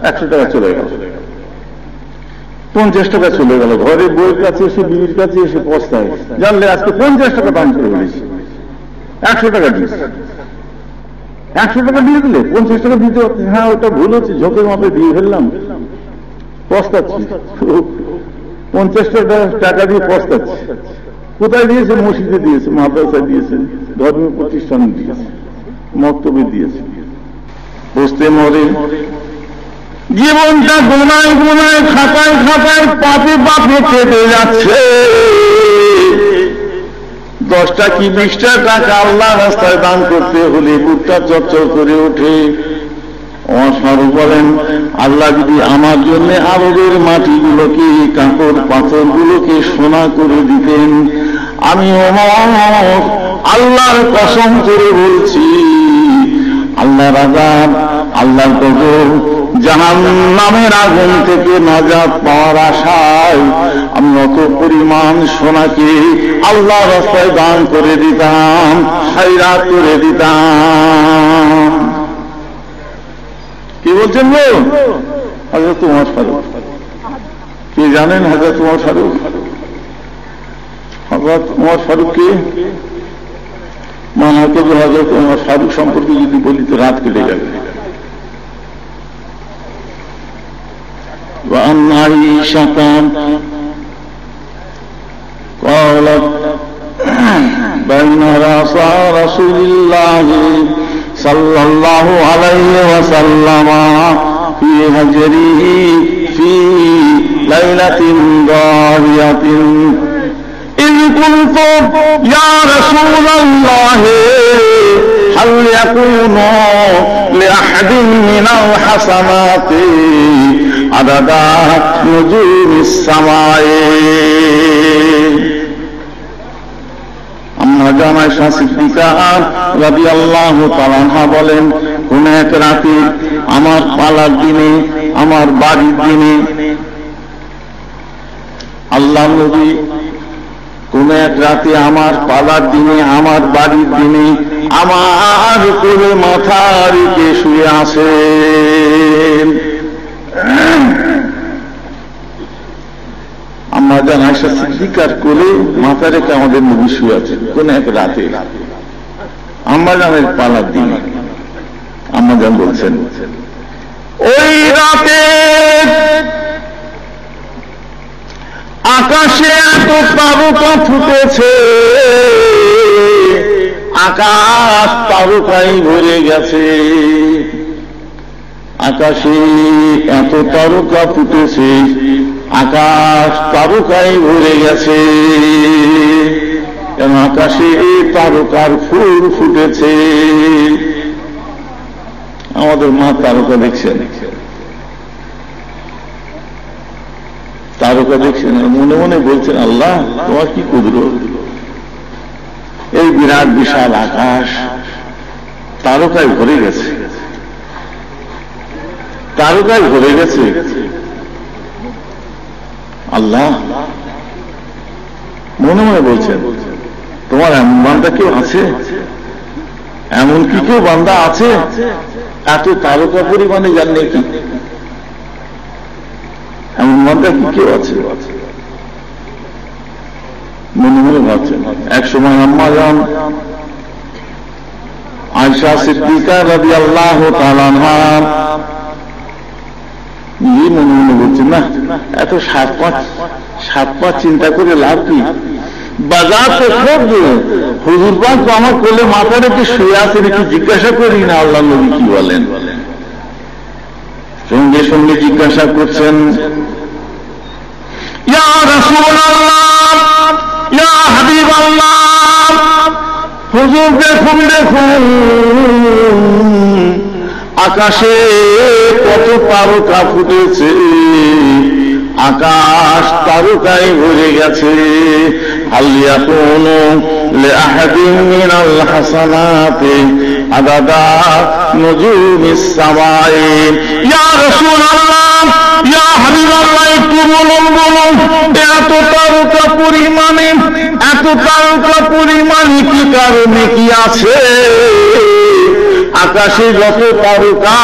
100 টাকা চলে গেল, 50 টাকা চলে গেল, ঘরে বইয়ের কাছে এসে, বিবির কাছে এসে পস্তায়, জানলে আজকে 50 টাকা দাম করে ফেলেছি, 100 টাকা দিয়েছে, 100 টাকা দিয়ে দিলে 50 টাকা দিতে, হ্যাঁ ওটা ভুল হচ্ছে, ঝোঁকের মাপে দিয়ে ফেললাম, পস্তাচ্ছি, 50 টাকা দিয়ে পস্তাচ্ছি। কোথায় দিয়েছে? মসজিদে দিয়েছে, মাদ্রাসায় দিয়েছে, ধর্মীয় প্রতিষ্ঠানে দিয়েছে, মক্তবে দিয়েছে, বসতে মরে। জীবনটা গোনায় গোনায়, খাতায় খাতায়, পাপে পাপে কেটে যাচ্ছে। 10টা কি 20টা টাকা আল্লাহ রাস্তায় দান করতে হলে বুকটা চরচর করে ওঠে। ওমর ফারুক বলেন, আল্লাহ যদি আমার জন্য আরবের মাটিগুলোকে, কাঁকর পাথরগুলোকে সোনা করে দিতেন, আমি ওমর আল্লাহর কসম করে বলছি, আল্লাহর আযাব, আল্লাহর গজব, জাহান্নামের আগুন থেকে নাজাত পাওয়ার আশায় আমি অত পরিমাণ সোনাকে আল্লাহ রাস্তায় দান করে দিতাম, খায়রাত করে দিতাম। কি বলছেন গো? হযরত ওমর ফারুক। কে জানেন হযরত ওমর ফারুক? হযরত ওমর ফারুক কে? মনে হতো যে হযরত ওমর ফারুক সম্পর্কে যদি বলি তো রাত কেটে যাবে। وعن عائشة قالت بين رسول الله صلى الله عليه وسلم في هجره في ليلة ضاحية إذ قلت يا رسول الله هل يكون لأحد من الحسنات عدد نجوم السماء। আম্মা জান আয়েশা সিদ্দিকা রাদিয়াল্লাহু তাআলা আনহা বলেন, কোন এক রাতে আমার পালার দিনে, আমার বাড়ির দিনে, আল্লাহর নবী কোন এক রাতে আমার পালার দিনে, আমার বাড়ির দিনে আমার কোলে মাথা রেখে শুয়ে আছেন। আম্মা জান আয়েশা সিদ্দিকার কোলে মাথা রেখে আমাদের নবী শুয়ে আছেন কোন এক রাতে, আম্মা জানের পালার দিনে। আম্মা জান বলছেন, ওই রাতে আকাশে এত তারকা ফুটেছে, আকাশ তারকায় ভরে গেছে, আকাশে এত তারকা ফুটেছে, আকাশ তারকায় ভরে গেছে, কেন আকাশে তারকার ফুল ফুটেছে। আমাদের মা তারকা দেখছেন, তারকা দেখছেন, মনে মনে বলছেন, আল্লাহ তোমার কি কুদরত, এই বিরাট বিশাল আকাশ তারকায় ভরে গেছে, তারকায় ভরে গেছে। আল্লাহ মনে মনে বলছেন, তোমার এমন বান্দা কেউ আছে? এমন কি কেউ বান্দা আছে এত তারকা পরিমাণে জানলে কি? এমন বান্দা কি কেউ আছে? মনে মনে ভাবছেন। এক সময় আম্মা জান আয়েশা সিদ্দিকা রাদিয়াল্লাহু তাআলা আনহা মনে মনে বলছেন, না এত 7 পাঁচ চিন্তা করে লাভ কি? বাজার তো সব হুজুর পাক আমার কোলে মাথা রেখে শুয়ে আছেন, একটু জিজ্ঞাসা করি না আল্লাহ নবী কি বলেন। সঙ্গে সঙ্গে জিজ্ঞাসা করছেন, ইয়া রাসূলুল্লাহ, ইয়া হাবিবাল্লাহ, হুজুর দেখুন দেখুন আকাশে কত তারকা ফুটেছে, আকাশ তারকায় ভরে গেছে। হাল ইয়াকুনু লিআহাদিন মিনাল হাসানাতি আদাদা নুজুমিস সামাই। ইয়া রাসূলুল্লাহ, ইয়া হাবিবাল্লাহ, একটু বলুন এত তারকা পরিমাণে, এত তারকা পরিমাণে কি কারণে কি আছে? আকাশে যত তারকা,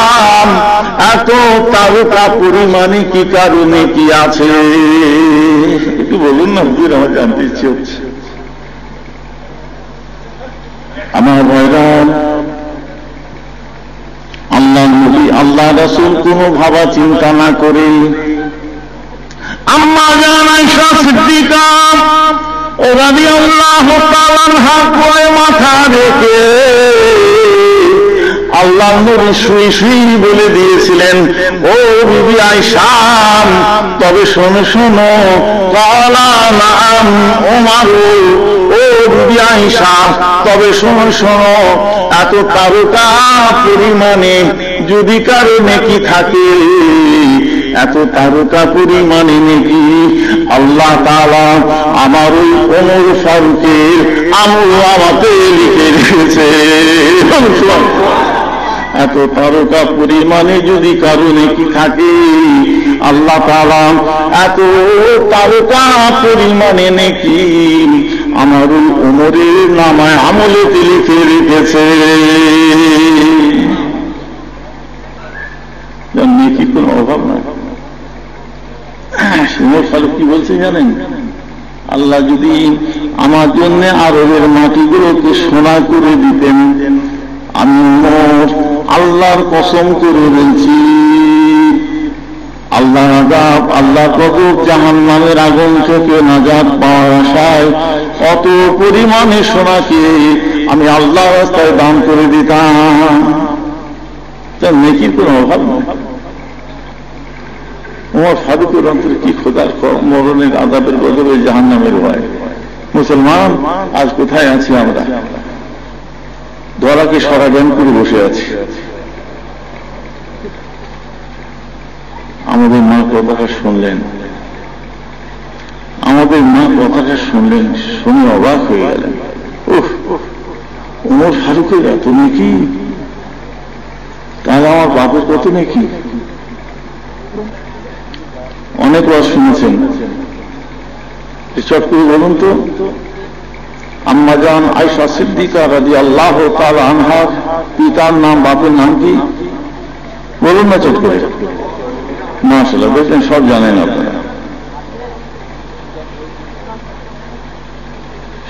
এত তারকা পরিমাণে কি কারণে কি আছে? একটু বলুন না হুজুর, আমার জানতে ইচ্ছে হচ্ছে। আমার ভাইরা, আল্লাহ নবী আল্লাহ রাসূল কোনো ভাবা চিন্তা না করে আম্মা জান আয়েশা সিদ্দিকা রাদিয়াল্লাহু তাআলা আনহা কোলে মাথা রেখে আল্লাহ নবী শুই শুই বলে দিয়েছিলেন, ও বিবি আয়েশা, তবে শোনো শোনো, কালা নাম ওমর, ও বিবি আয়েশা, তবে শোনো শোনো, এত তারকা পরিমাণে যদি কারো নেকি থাকে, এত তারকা পরিমাণে নেকি আল্লাহ তাআলা আমার ওই ওমর ফারুকের আমল আমাকে লিখে রেখেছে। এত তারকা পরিমাণে যদি কারো নেকি থাকে, আল্লাহ তাআলা এত তারকা পরিমাণে নেকি আমার ওই ওমরের নামায় আমলেতে লিখে রেখেছে। নেকি কোনো অভাব নাই। ওমর ফারুক কি বলছে জানেন? আল্লাহ যদি আমার জন্য আরবের মাটিগুলোকে সোনা করে দিতেন, আমি আল্লাহর কসম করে বলছি, আল্লাহ আযাব, আল্লাহ গজব, জাহান্নামের আগুন থেকে নাজাত পাওয়ার আশায় অত পরিমাণে সোনাকে আমি আল্লাহর রাস্তায় দান করে দিতাম। তার নেকির কোনো অভাব নেই। ওমর ফারুকের অন্তরে কি খোদার মরণের আযাবের গজবে, জাহান্নামের ভয়। মুসলমান আজ কোথায় আছি আমরা? ধরাকে সরাজ্ঞান করে বসে আছি। আমাদের মা কথাটা শুনলেন, আমাদের মা কথাটা শুনলেন, শুনে অবাক হয়ে গেলেন। উফ, ওমর ফারুকের এত নেকি, তাহলে আমার বাপের কত নেকি? অনেক ওয়াজ শুনেছেন, চট করে বলুন তো, আম্মা জান আয়েশা সিদ্দিকা রাদিয়াল্লাহু তাআলা আনহার পিতার নাম, বাপের নাম কি? বলুন না চট করে। মাশাআল্লাহ, দেখলেন সব জানেন আপনারা,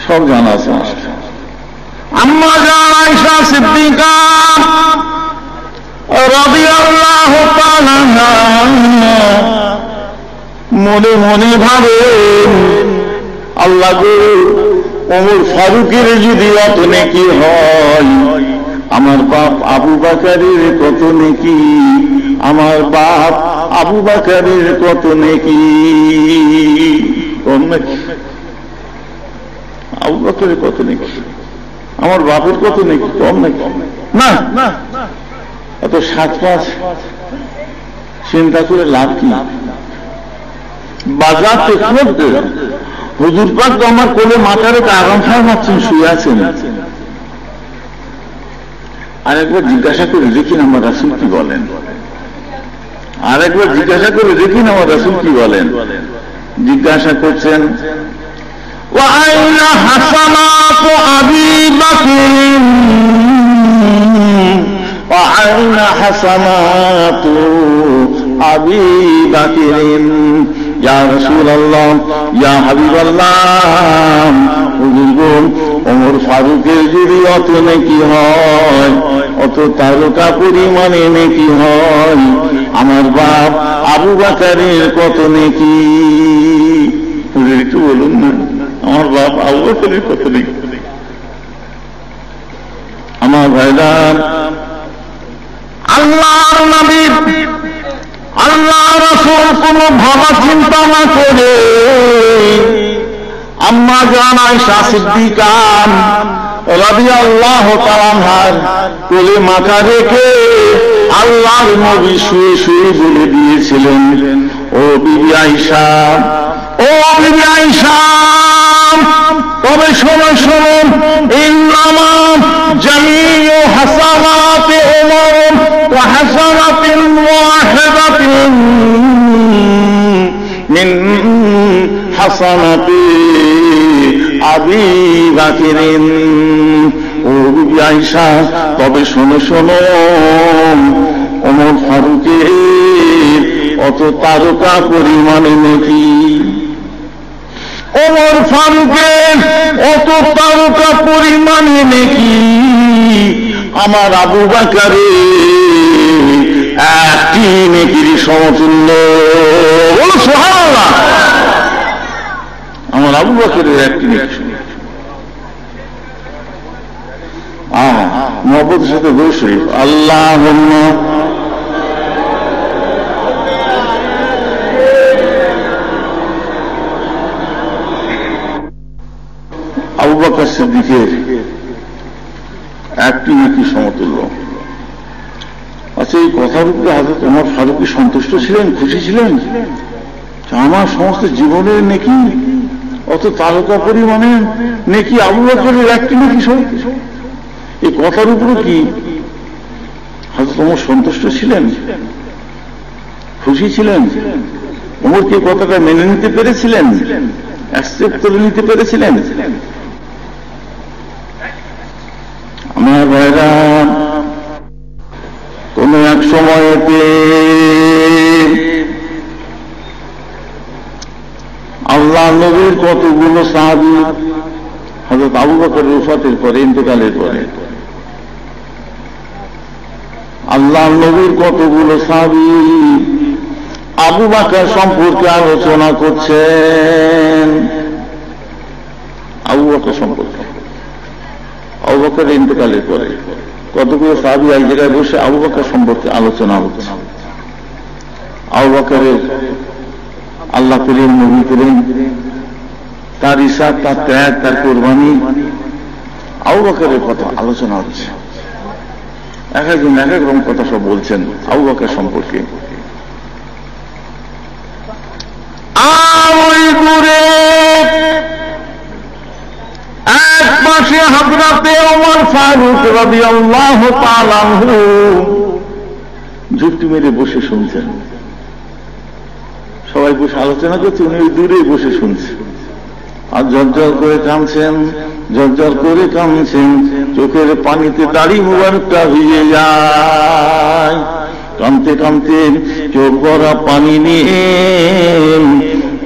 সব জানা আছে। আম্মা জান আয়েশা সিদ্দিকা রাদিয়াল্লাহু তাআলা আনহা মনে মনে ভাবেন, আল্লাহ গো, ওমর ফারুকের যদি অত নেকি হয়, আমার বাপ আবু বকরের কত নেকি, আমার বাপ আবু বকরের কত নেকি। কম নাকি? আবু বকরের কত নেকি, আমার বাপের কত নেকি, কম নাকি? না, এত 7 পাঁচ চিন্তা করে লাভ কি? বাজার তো করতে হুজুর পাক তো আমার কোলে মাথা রেখে আরাম খাওয়া মারছেন, শুয়ে আছেন। আর একবার জিজ্ঞাসা করে দেখি না আমার রাসূল কি বলেন, আর একবার জিজ্ঞাসা করে দেখি না আমার রাসূল কি বলেন। জিজ্ঞাসা করছেন, ওয়া আইনা হাসানাতু আবি বকর, ওয়া আইনা হাসানাতু আবি বকর, ইয়া রাসূলুল্লাহ, ইয়া হাবিবাল্লাহ, হুজুর ওমর ফারুকের যদি অত নেকি হয়, অত তারকা পরিমাণে নেকি হয়, আমার বাপ আবু বকরের কত নেকি? বলুন না, আমার বাপ আবু বকরের কথা নেই। আমার ভাইরা, আল্লাহর নবী আল্লাহ রাসূল কোন ভাবা চিন্তা না করে আম্মা জান আয়েশা সিদ্দিকা রাদিয়াল্লাহু তাআলা আনহার কোলে মাথা রেখে আল্লাহর নবী শুয়ে শুয়ে বলে দিয়েছিলেন, ও বিবি আয়েশা, ও বিবি আয়েশা, তবে শোনো শোনো, ইন্নামা জামিউ হাসানাতি উমর ওয়া হাসানাতিন ওয়াহিদাতিন মিন হাসানাতি আবি বকরিন। ও বিবি আয়েশা, তবে শোনো শোনো, ওমর ফারুকের অত তারকা পরিমাণে নাকি, ওমর ফারুকের অত তারকা পরিমাণে নাকি আমার আবু বকরের একটি নেকির সমতুল্য। বলো সুবহানাল্লাহ। আমার আবু বকরের একটি নেকি, মহব্বতের সাথে দরুদ শরীফ, আল্লাহুম্মা আবু বকর সিদ্দিকের একটি নেকি সমতুল্য। আচ্ছা, এই কথার উপরে হযরত ওমর ফারুক কি সন্তুষ্ট ছিলেন, খুশি ছিলেন? আমার সমস্ত জীবনের নেকি অত তারকা পরিমাণে নেকি আবু বকরের একটি নেকি সমতুল্য, এই কথার উপরে কি হযরত ওমর সন্তুষ্ট ছিলেন, খুশি ছিলেন? ওমর কি কথাটা মেনে নিতে পেরেছিলেন, অ্যাকসেপ্ট করে নিতে পেরেছিলেন? আমার ভাইরা, কোন এক সময়তে আল্লাহ নবীর কতগুলো সাহাবী হযরত আবু বকরের ওফাতের পরে, ইন্তেকালের পরে আল্লাহ নবীর কতগুলো সাহাবী আবু বকর সম্পর্কে আলোচনা করছেন। আবু বকর সম্পর্কে, আবু বকরের ইন্তেকালের পরে কতগুলো সাহাবী এক জায়গায় বসে আবু বকর সম্পর্কে আলোচনা হচ্ছে। আবু বকরের আল্লাহ প্রেম, নবী প্রেম, তার ইসাদ, তার ত্যাগ, তার কোরবানি, আবু বকরের কথা আলোচনা হচ্ছে। এক একজন এক এক রকম কথা সব বলছেন আবু বকর সম্পর্কে। আর ওই দূরে এক পাশে হযরতে ওমর ফারুক রাদিয়াল্লাহু তাআলা আনহু যুক্তি মেরে বসে শুনছেন। সবাই বসে আলোচনা করছে, উনি ওই দূরে বসে শুনছেন আর ঝরঝর করে কাঁদছেন, ঝরঝর করে কাঁদছেন, চোখের পানিতে দাড়ি মুবারকটা ভিজে যায়। কাঁদতে কাঁদতে চোখ ভরা পানি নিয়ে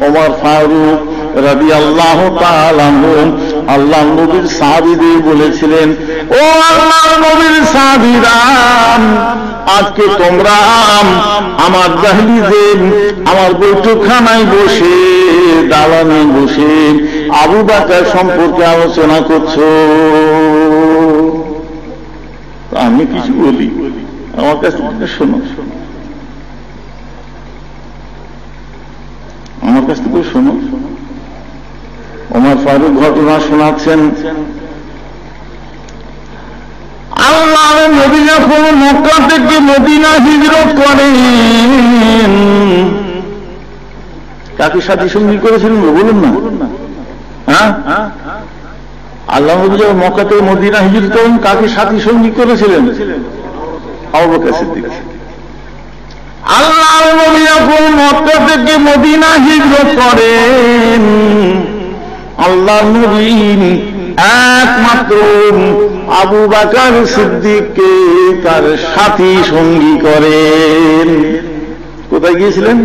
ওমর ফারুক রাদিয়াল্লাহু তাআলা আনহু আল্লাহ নবীর সাহাবীদের বলেছিলেন, ও আল্লাহ নবীর সাহাবীরা, আজকে তোমরা আমার দহলিজে, আমার বৈঠকখানায় বসে, দালানে বসে আবু বকর সম্পর্কে আলোচনা করছো। আমি কিছু বলি, আমার কাছ থেকে শোনো, আমার কাছ থেকে শোনো। ওমর ফারুক ঘটনা শোনাচ্ছেন, আল্লাহর নবী যখন মক্কা থেকে মদিনা হিজরত করেন, কাকে সাথী সঙ্গী করেছিলেন বলুন না? হ্যাঁ, আল্লাহ নবী যখন মক্কা থেকে মদিনা হিজরত করেন, কাকে সাথী সঙ্গী করেছিলেন? আবু বকর সিদ্দিক। আল্লাহর নবী যখন মক্কা থেকে মদিনা হিজরত করেন, আল্লাহ নবী একমাত্র আবু বকর সিদ্দিককে তার সাথী সঙ্গী করেন। কোথায় গিয়েছিলেন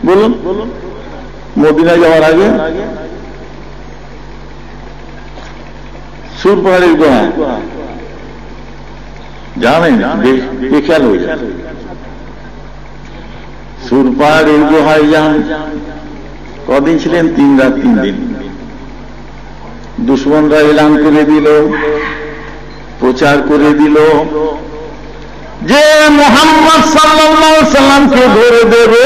বলুন? মদিনা যাওয়ার আগে সুর পাহাড়ের গুহা জানেন, খেয়াল হয়ে যায়। সুর পাহাড়ের গুহায় যান, কদিন ছিলেন? 3 রাত 3 দিন। দুশমনরা এলান করে দিল, প্রচার করে দিল যে মুহাম্মদ সাল্লাল্লাহু আলাইহি সাল্লামকে ধরে দেবে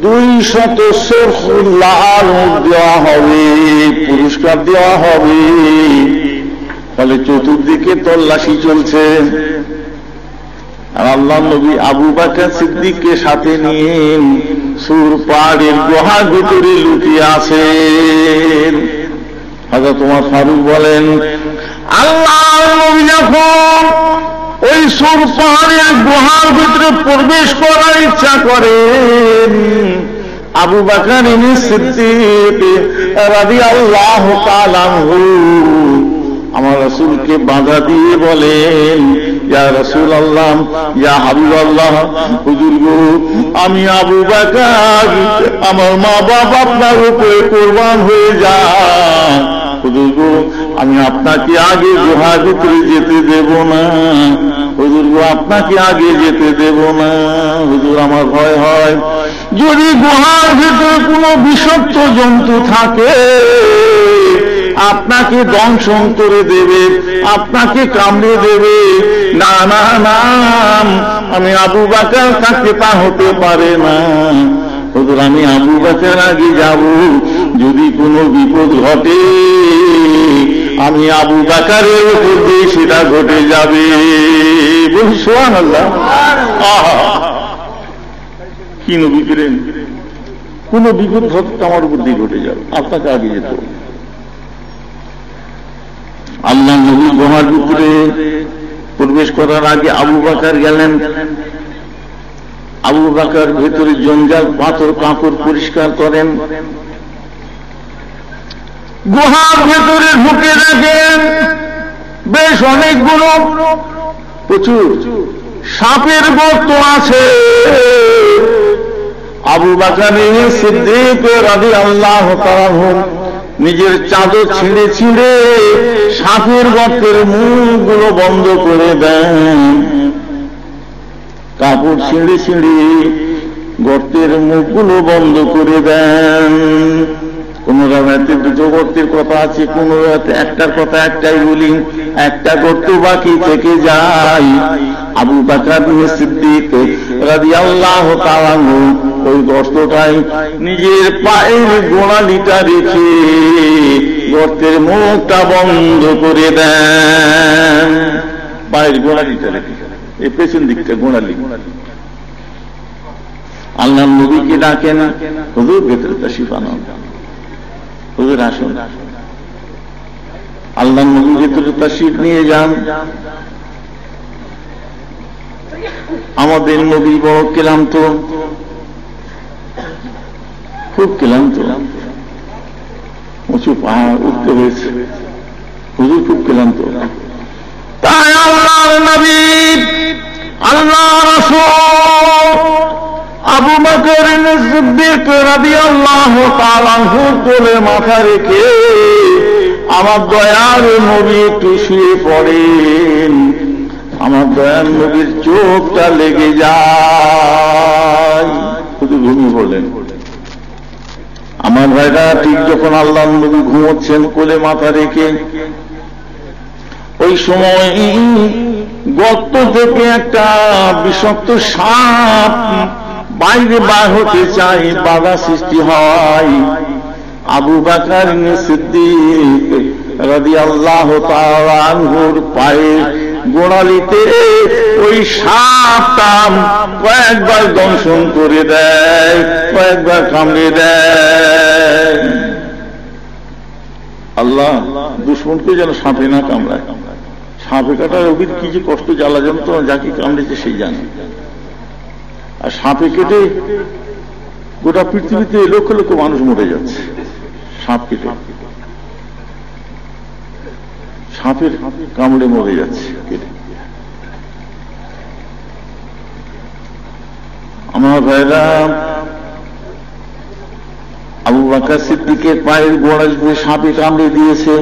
200 লাল দেওয়া হবে, পুরস্কার দেওয়া হবে। ফলে চতুর্দিকে তল্লাশি চলছে। আর আল্লাহ নবী আবু বকর সিদ্দিককে সাথে নিয়ে সুর পাহাড়ের গুহার ভিতরে লুকিয়ে আছেন। হযরত ওমর ফারুক বলেন, আল্লাহ নবী যখন ওই সুর পাহাড়ের গুহার ভিতরে প্রবেশ করার ইচ্ছা করেন, আবু বকর সিদ্দিক রাদিয়াল্লাহু তাআলা আনহু আমার রাসূলকে বাধা দিয়ে বলেন, ইয়া রাসূলুল্লাহ, ইয়া হাবিবাল্লাহ, হুজুর গো, আমি আবু বকর, আমার মা বাবা আপনার উপরে কুরবান হয়ে যায়। হুজুর গো, আমি আপনাকে আগে গুহার ভিতরে যেতে দেব না। হুজুর গো, আপনাকে আগে যেতে দেব না। হুজুর, আমার ভয় হয় যদি গুহার ভিতরে কোনো বিষাক্ত জন্তু থাকে আপনাকে দংশন করে দেবে, আপনাকে কামড়ে দেবে। না না না, আমি আবু বকর থাকতে তা হতে পারে না। হুজুর, আমি আবু বকর আগে যাব, যদি কোনো বিপদ ঘটে আমি আবু বকরের উপর দিয়ে সেটা ঘটে যাবে। বলি সুবহানাল্লাহ। কি নবী করেন, কোন বিপদ ঘটে আমার উপর দিয়ে ঘটে যাবে, আপনাকে আগে যেতে হবে। আল্লাহ নবী গুহার ভিতরে প্রবেশ করার আগে আবু বকর গেলেন। আবু বকর ভেতরে জঞ্জাল পাথর কাপড় পরিষ্কার করেন। গুহার ভেতরে ঢুকে দেখেন বেশ অনেকগুলো প্রচুর সাপের গর্ত আছে। আবু বকর সিদ্দিক রাদিয়াল্লাহু তাআলা নিজের চাদর ছিঁড়ে ছিঁড়ে সাপের গর্তের মুখগুলো বন্ধ করে দেন। কাপড় ছিঁড়ে ছিঁড়ে গর্তের মুখগুলো বন্ধ করে দেন। কোন রাতে দুটো গর্তের কথা আছে, কোন রাতে একটার কথা একটাই বলি, একটা গর্ত বাকি থেকে যায়। আবু বকর সিদ্দিক রাদিয়াল্লাহু তাআলা ওই গর্তটাই নিজের পায়ের গোড়ালিটা রেখে গর্তের মুখটা বন্ধ করে দেন। পায়ের গোড়ালিটা রেখে, এই পেছন দিকটা গোড়ালি। আল্লাহ নবীকে ডাকেন, হুজুর ভেতরে তাশরিফ আনুন, হুজুর আসুন। আল্লাহ নবী ভেতরে তাশরিফ নিয়ে যান। আমাদের নবী বড় ক্লান্ত, খুব ক্লান্ত, উঁচু পাহাড় উঠতে হয়েছে, হুজুর খুব ক্লান্ত। তাই আল্লাহর নবী, আল্লাহ রাসূল আবু বকর সিদ্দিক রাদিয়াল্লাহু তাআলা কোলে মাথা রেখে আমার দয়ার নবী একটু শুয়ে পড়েন। আমার দয়ার নবীর চোখটা লেগে যায়, শুধু ঘুমিয়ে পড়লেন। আমার ভাইরা ঠিক যখন আল্লাহ নবী ঘুমোচ্ছেন কোলে মাথা রেখে, ওই সময় গর্ত থেকে একটা বিষাক্ত সাপ বাইরে বার হতে চাই, বাধা সৃষ্টি হয়। আবু বকর সিদ্দিক রাদিয়াল্লাহু তাআলা আনহুর পায়ে গোড়ালিতে ওই সাপটা কয়েকবার দংশন করে দেয়, কয়েকবার কামড়ে দেয়। আল্লাহ দুশমনকে যেন সাপে না কামড়ায়। সাপে কাটার রোগীর কি যে কষ্ট, জ্বালা যন্ত্রণা, যাকে কামড়েছে সেই জানে। আর সাপে কেটে গোটা পৃথিবীতে লক্ষ লক্ষ মানুষ মরে যাচ্ছে সাপ কেটে, সাপের কামড়ে মরে যাচ্ছে কেটে। আমার ভাইরা, আবু বকর সিদ্দিকের পায়ের গোড়ালিতে সাপে কামড়ে দিয়েছে।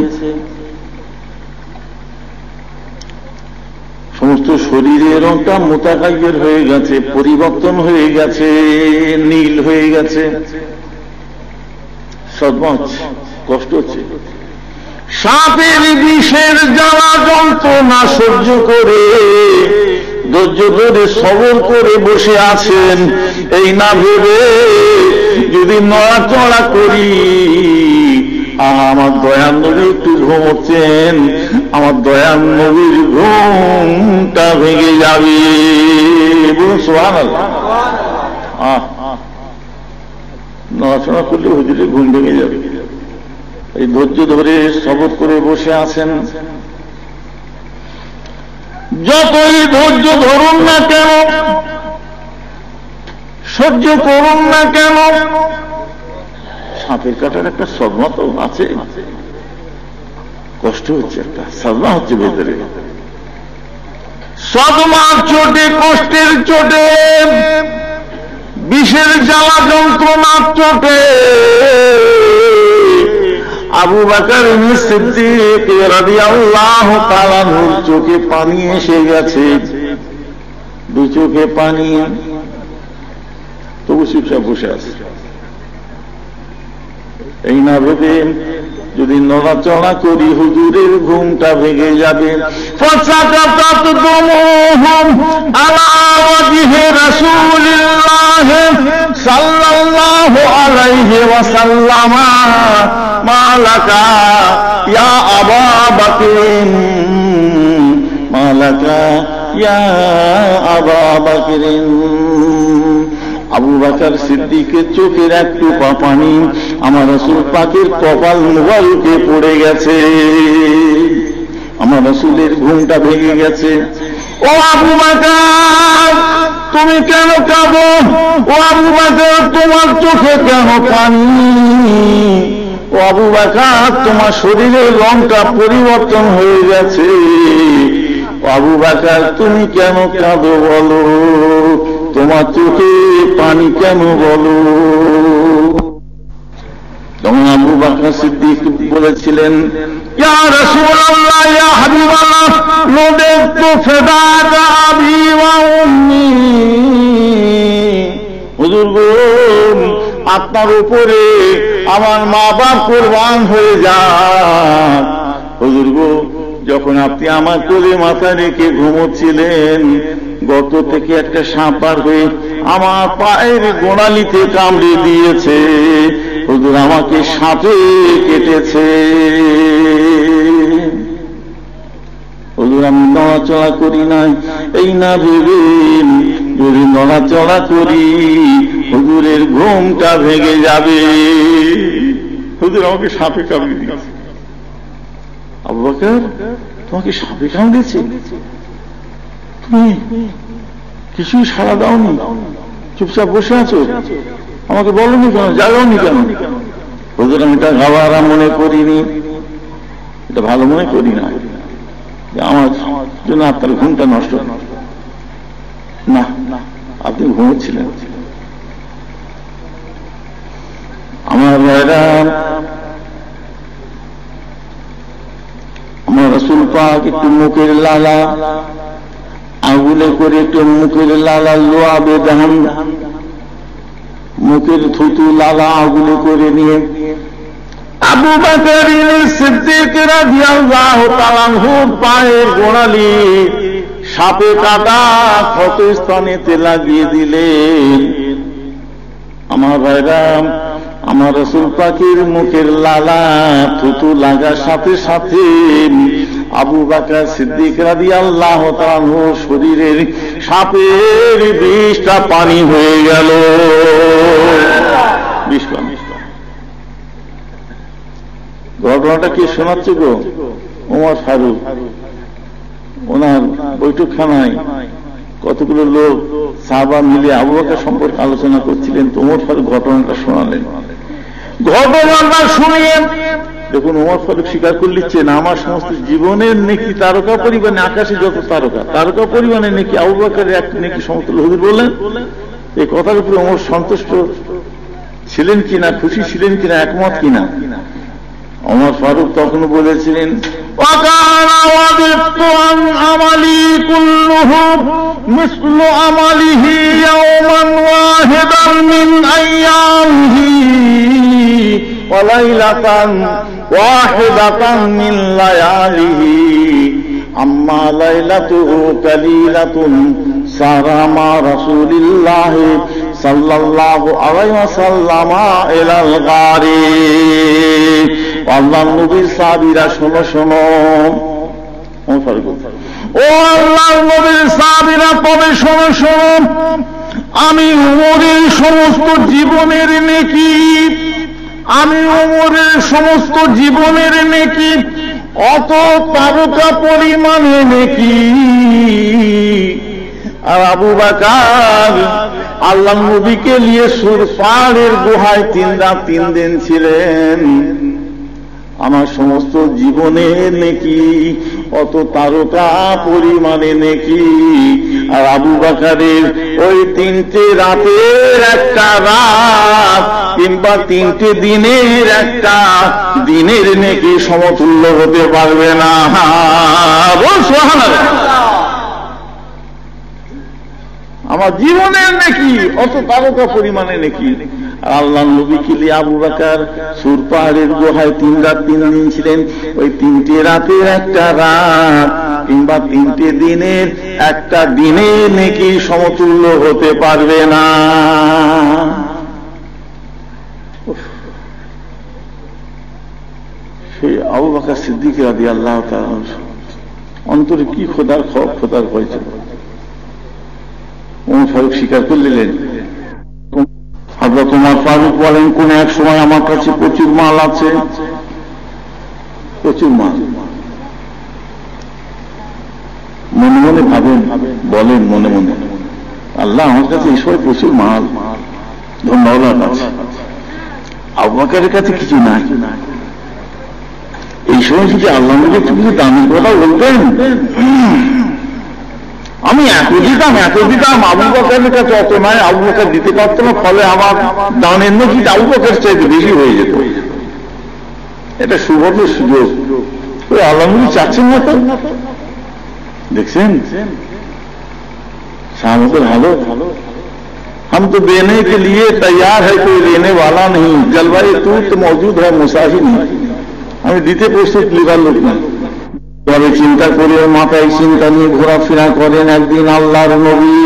সমস্ত শরীরের রংটা মোতাগাইয়ের হয়ে গেছে, পরিবর্তন হয়ে গেছে, নীল হয়ে গেছে। সদমা হচ্ছে, কষ্ট হচ্ছে। সাপের বিষের জ্বালা যন্ত্রণা সহ্য করে ধৈর্য ধরে সবর করে বসে আছেন। এই না ভেবে যদি নড়াচড়া করি, আমার দয়াল নবী একটু ঘুমোচ্ছেন, আমার দয়াল নবীর ঘুমটা ভেঙে যাবে। বলুন সুবহানাল্লাহ। নড়াচড়া করলে হুজুরের ঘুম ভেঙে যাবে। এই ধৈর্য ধরে সবর করে বসে আছেন। যতই ধৈর্য ধরুন না কেন, সহ্য করুন না কেন, সাপের কাটার একটা সদমা তো আছে, কষ্ট হচ্ছে, একটা সদমা হচ্ছে ভেতরে। সদমার চোটে, কষ্টের চোটে, বিষের জ্বালা যন্ত্রণার চোটে আবু বকর সিদ্দিক রাদিয়াল্লাহু তাআলা নূর চোখে পানি এসে গেছে, দু চোখে পানি, তবু চুপচাপ বসে আছে। এই না ভেবে যদি নড়াচড়া করি হুজুরের ঘুমটা ভেঙে যাবে। ফাসাকাতাত দুমুহুম আলা ওয়াজহি রাসূলিল্লাহ সাল্লাল্লাহু আলাইহি ওয়াসাল্লাম। মালাকা ইয়া আবা বকর, মালাকা ইয়া আবা বকর। আবু বকর সিদ্দিকের চোখের একটু পানি আমার রাসূল পাকের কপাল মুবারকে পড়ে গেছে, আমার রাসূলের ঘুমটা ভেঙে গেছে। ও আবু বকর, তুমি কেন কাঁদো? ও আবু বকর, তোমার চোখে কেন পানি? ও আবু বকর, তোমার শরীরের রংটা পরিবর্তন হয়ে গেছে। ও আবু বকর, তুমি কেন কাঁদো বলো? তোমার চোখে পানি কেন বলো? তখন আবু বকর সিদ্দিক বলেছিলেন, ইয়া রাসূলুল্লাহ, ইয়া হাবিবাল্লাহ, লুদিতু ফিদাকা আবি ওয়া উম্মি। হুজুর গো, আপনার উপরে আমার মা বাপ কুরবান হয়ে যান। হুজুর গো, যখন আপনি আমার কোলে মাথা রেখে ঘুমোচ্ছিলেন, গত থেকে একটা সাপ পার হয়ে আমার পায়ের গোড়ালিতে কামড়ে দিয়েছে। হুজুর, আমাকে সাপে কেটেছে। হুজুর, আমি নড়াচড়া করি নাই। এই না ভেবে যদি নড়াচড়া করি হুজুরের ঘুমটা ভেঙে যাবে। হুজুর, আমাকে সাপে কামড়ে দিয়েছে। আবু বকর, তোমাকে সাপে কামড়েছে? তুমি কিছুই সাড়া দাওনি, চুপচাপ বসে আছো, আমাকে বলনি কেন, জাগাওনি কেন? হুজুর, আমি এটা গাওয়ারা মনে করিনি, এটা ভালো মনে করি না, আমার জন্য আপনার ঘুমটা নষ্ট না। আপনি ঘুমোচ্ছিলেন। আমার ভাইরা, আমার রাসূল পাক একটু মুখের লালা আগুনে করে, একটু মুখের লালা লোয়াবে ধান, মুখের থুতু লালা আগুনে করে নিয়ে আবু বকর সিদ্দিক রাদিয়াল্লাহু তাআলা আনহুর পায়ের গোড়ালি সাপে কাটা ক্ষত স্থানেতে লাগিয়ে দিলেন। আমার ভাইরা, আমার রাসূল পাকের মুখের লালা থুতু লাগার সাথে সাথে আবু বকর সিদ্দিক রাদিয়াল্লাহু তাআলা আনহুর শরীরের সাপের বিষটা পানি হয়ে গেল। বিষ পানি। ঘটনাটা কি শোনাচ্ছে গো? ওমর ফারুক ওনার বৈঠকখানায় কতগুলো লোক সাহাবা মিলে আবু বকর সম্পর্কে আলোচনা করছিলেন, তো ওমর ফারুক ঘটনাটা শোনালেন। ঘটনাটা শুনিয়ে দেখুন, ওমর ফারুক স্বীকার করে নিচ্ছেন, আমার সমস্ত জীবনের নেকি তারকা পরিমাণে, আকাশে যত তারকা পরিমাণে নেকি আবু বকরের এক নেকি সমতুল্য। হুজুর বললেন, এই কথার উপরে ওমর সন্তুষ্ট ছিলেন কিনা, খুশি ছিলেন কিনা, একমত কিনা? ওমর ফারুক তখন বলেছিলেন, লাইলাতান ওয়াহিদাতান মিন লায়ালিহি আম্মা লাইলাতুহু কালিলাতুন সারা মা রাসূলিল্লাহি সাল্লাল্লাহু আলাইহি ওয়াসাল্লাম ইলাল গারি। আল্লাহর নবীর সাহাবীরা শোনো শোনো, ও আল্লাহর নবীর সাহাবীরা তবে শোনো শোনো, আমি উমরের সমস্ত জীবনের নেকি, আমি উমরের সমস্ত জীবনের নেকি অত তারকা পরিমাণে নেকি। আর আবু বকর আল্লাহর নবীকে নিয়ে সুর পাহাড়ের গুহায় 3 রাত 3 দিন ছিলেন, আমার সমস্ত জীবনের নেকি অত তারকা পরিমাণে নেকি। আর আবু বকরের ওই 3টে রাতের একটা রাত কিংবা 3টে দিনের একটা দিনের নেকি সমতুল্য হতে পারবে না। বল সুবহানাল্লাহ। আমার জীবনের নেকি অত তারকা পরিমাণে নেকি। আর আল্লাহর নবী কিলি আবু বকর সুর পাহাড়ের গুহায় 3 রাত 3 দিন ছিলেন, ওই 3টে রাতের একটা রাত কিংবা 3টে দিনের একটা দিনের নেকি সমতুল্য হতে পারবে না। সেই আবু বকর সিদ্দিক রাদিয়াল্লাহু তাআলা অন্তরে কি খোদার ভয় ছিল। ওমর ফারুক স্বীকার করে নিলেন। হযরত ওমর ফারুক বলেন, কোন এক সময় আমার কাছে প্রচুর মাল আছে, প্রচুর মাল। মনে মনে ভাবেন, বলেন মনে মনে, আল্লাহ আমার কাছে এই সময় প্রচুর মাল ধন্যবাদ আছে, আবু বকরের কাছে কিছু নাই। এই সময় যদি আল্লাহ আমাকে একটু কিছু দামি কথা বলতেন, আমি এত দিতাম, আবু বকরের কাছে অত নয়, আবু বকর দিতে পারত না, ফলে আমার দানের নাকি আবু বকরের চাইতে বেশি হয়ে যেত। এটা সুবর্ণ সুযোগ, ওই আল্লাহ নবী চাচ্ছেন না তো। দেখছেন সাহাবাদের হালত, हम तो देने के लिए तैयार है, कोई लेने वाला नहीं, जलवाए तो मौजूद है, मुसाही नहीं। আমি দিতে প্রস্তুত লিবার লোক না। তবে চিন্তা করে মাথায় চিন্তা নিয়ে ঘোরাফেরা করেন। একদিন আল্লাহর নবী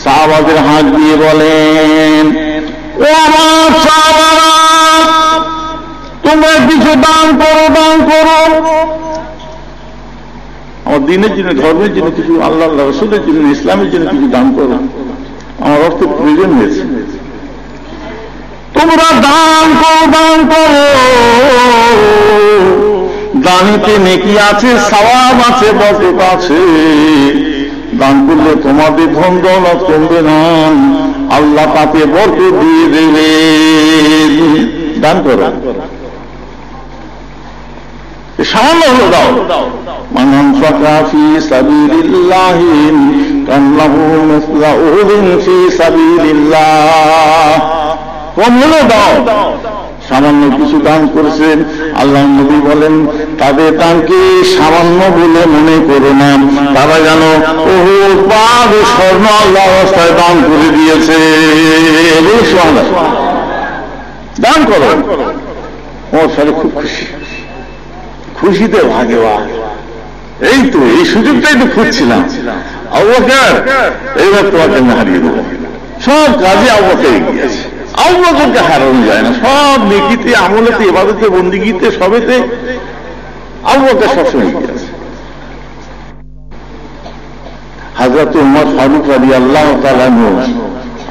সাহাবাদের হাত দিয়ে বলেন, ও আমার সাহাবারা, তোমরা কিছু দান করো, দান করো। আমার দিনের জন্য, ধর্মের জন্য কিছু, আল্লাহ রাসূলের জন্য, ইসলামের জন্য কিছু দান করো, আমার অর্থ প্রয়োজন হয়েছে। তোমরা দান করো, দান করো। দানিতে নেকি আছে, সওয়াব আছে, বরকত আছে। দান করলে তোমাদের ধন দৌলত কমবে না, আল্লাহ তাতে বরকত দিয়ে দেবে। দান করো, সামান্য হলো দাও। মান আনফাকা ফি সাবিলিল্লাহি কান্নাহু মিসলা উহুদিন ফি সাবিলিল্লাহ। কম হলো দাও, সামান্য কিছু দান করেছেন, আল্লাহ নবী বলেন তাদের দানকে সামান্য বলে মনে করো না, তারা যেন উহুদ পাহাড় স্বর্ণ আল্লাহ রাস্তায় দান করে দিয়েছে। দান করো। ও সালে খুব খুশি, খুশিতে ভাগে ভাগ। এই তো এই সুযোগটাই তো খুঁজছিলাম, আবু বকর এইবার তোমাকে হারিয়ে দেবো। সব কাজে আবু বকর এগিয়ে আছে, আবু বকরকে হারানো যায় না। সব নেকিতে, আমলেতে, ইবাদতে, বন্দেগীতে, সবেতে আবু বকর সবসময় এগিয়ে আছে। হযরত ওমর ফারুক রাদিয়াল্লাহু তাআলা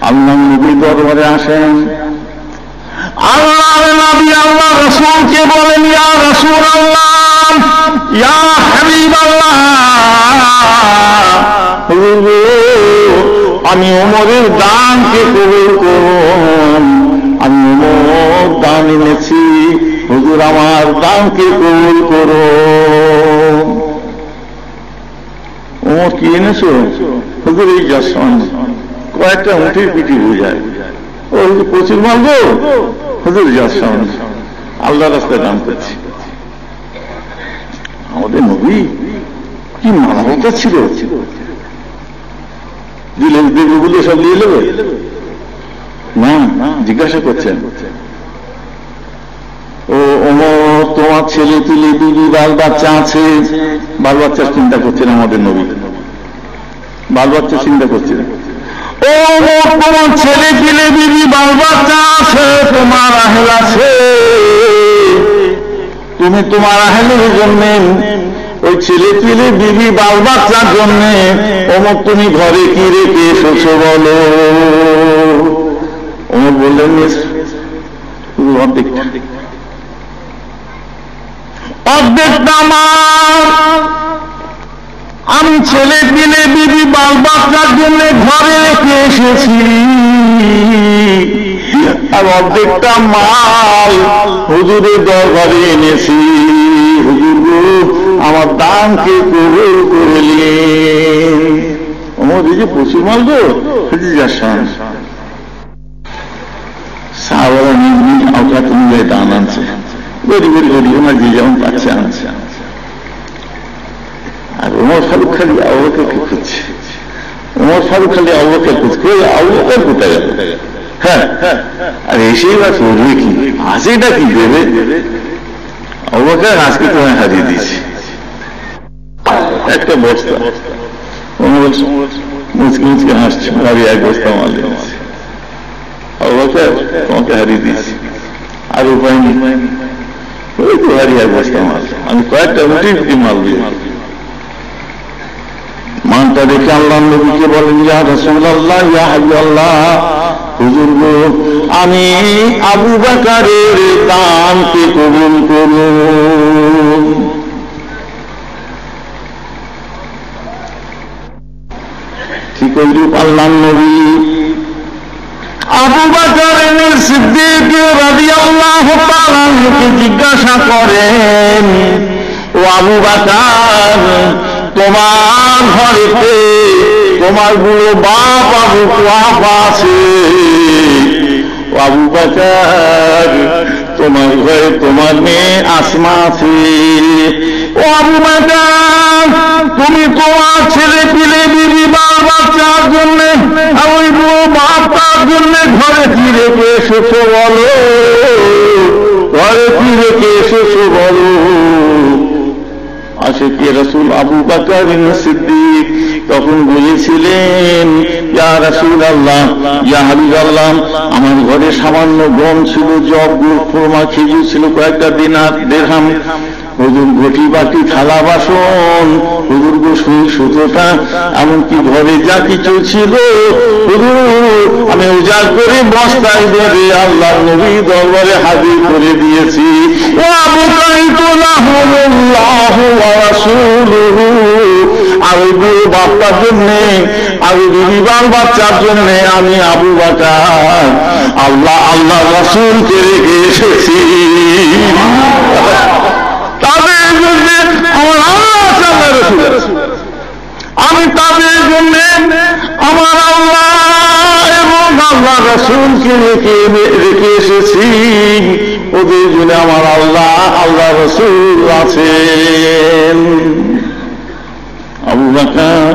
আল্লাহ নবীর দরবারে আসেন। আল্লাহর নবী আল্লাহ রাসূলকে বলেন, ইয়া রাসূলুল্লাহ, ইয়া হাবিবাল্লাহ, আমি ওমরের দানকে কবুল করুন। আমি ওমর দান এনেছি, হুজুর আমার দানকে কবুল করুন। ওমর কি এনেছো? হুজুর এই যাচ্ছেন, কয়েকটা উঁটির পিঠি বোঝায়। ও হুজুর প্রচুর মাল গো, হুজুর যাচ্ছেন, আল্লাহ রাস্তায় দান করছি। আমাদের নবী কি মানবতা ছিল, দিলে দেবগুলো সব নিয়ে নেবে না, জিজ্ঞাসা করছেন তোমার ছেলে পিলে বিবি বাল বাচ্চা আছে। বাল বাচ্চার চিন্তা করছেন আমাদের নবী, বাল বাচ্চা চিন্তা করছেন। ও তোমার ছেলে পিলে বিবি বাল বাচ্চা আছে, তোমার আহেল আছে, তুমি তোমার আহেলের জন্য, ওই ছেলে পিলে বিবি বাল বাচ্চার জন্য অমুক তুমি ঘরে কি রেখে এসেছো বলো। অমুক বললেন অর্ধেকটা আমার, আমি ছেলে পিলে বিবি বাল বাচ্চার জন্য ঘরে রেখে এসেছি, আর অর্ধেকটা মাল হুজুরের দরবারে এনেছি। হুজুর আমার দানকে কবুল করে নিন। আমাদের যে প্রচুর মাল গো, সাহাবারা নিজ নিজ আওকাত অনুযায়ী দান আনছে, গরিবের গরিব না, যে যেমন পাচ্ছে আনছে। আর ওমর ফারুক খালি আবু বকরকে খুঁজছে, ওমর ফারুক খালি আবু বকর খুঁজছে, আবু বকর কোথায় গেল? হ্যাঁ, আর এসেই বা করবে কি, হাসিটা কি দেবে? আবু বকর আজকে তোমায় হারিয়ে দিয়েছি একটা বস্তা। মুচকি মুচকি হাসছে, আমি এক বস্তা মাল দিয়েছি। আবু বকর তোমাকে হারিয়ে দিয়েছি, আর উপায় নেই, ওই তো হারিয়ে এক বস্তা মাল, আমি কয়েকটা রুটি মাল দিয়েছি। মানটা দেখে আল্লাহ নবীকে বলেন, ইয়া রাসূলুল্লাহ, ইয়া হাবিবাল্লাহ, হুজুর গো, আমি আবু বকরের দানকে কবুল করুন। ঠিক ওইরূপ আল্লাহ নবী আবু বকর সিদ্দিক রাদিয়াল্লাহু তাআলা আনহুকে জিজ্ঞাসা করেন, ও আবু বকর, তোমার ঘরেতে তোমার বুড়ো বাপ আবু কুহাফা আছে। আবু বকর, তোমার ঘরে তোমার মেয়ে আসমা আছে। ও আবু বকর, তুমি তোমার ছেলে পিলে বিবি বাল বাচ্চার জন্য আর ওই বুড়ো বাপটার জন্য ঘরে কি রেখে এসেছো বলো, ঘরে কি রেখে এসেছো বলো। আশিকে রাসূল আবু বকর সিদ্দিক তখন বলেছিলেন, ইয়া রাসূলুল্লাহ, ইয়া হাবিবাল্লাহ, আমার ঘরে সামান্য গম ছিল, জব, গুড়, খুরমা, খেজুর ছিল, কয়েকটা দিনার, দিরহাম, হুজুর ঘটি বাটি থালা বাসন, হুজুর গোসল সুতোটা, এমনকি ঘরে যা কিছু ছিল হুজুর আমি উজাড় করে বস্তায় ধরে আল্লাহ নবী দরবারে হাজির করে দিয়েছি। ও আবু কাইতুল্লাহুল্লাহু ওয়া রাসূলুহু, আর ওই বুড়ো বাচ্চার জন্য, আর ওই বিবি বাল বাচ্চার জন্য আমি আবু বকর আল্লাহ আল্লাহ রাসূলকে রেখে এসেছি। তাদের জন্য আমার আমি তাদের জন্য আমার আল্লাহ এবং আল্লাহ রাসূলকে রেখে এসেছি। ওদের জন্য আমার আল্লাহ আল্লাহ রাসূল আছেন। আবু বকর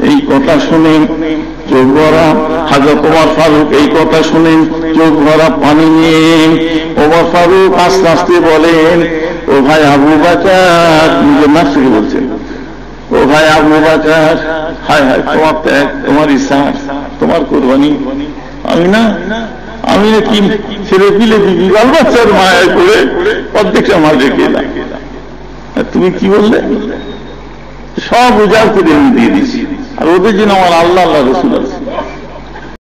এই কথা শুনেন চোখ ভরা, হযরত ওমর ফারুক এই কথা শুনেন চোখ ভরা পানি নিয়ে ওমর ফারুক আস্তে আস্তে বলেন, ও ভাই আবু বকর, নিজের নাফসকে বলছেন, ও ভাই আবু বকর, হায় হায় তোমার ত্যাগ, তোমার ইচ্ছা, তোমার কোরবানি, আমি না কি ছেলে পিলে বিবি বাল বাচ্চার মায়া করে অর্ধেকটা মাল রেখে এলাম, তুমি কি বললে? সব উজাড় করে আমি দিয়ে দিচ্ছি, আর ওদের জন্য আমার আল্লাহ আল্লাহ রাসূল আছে।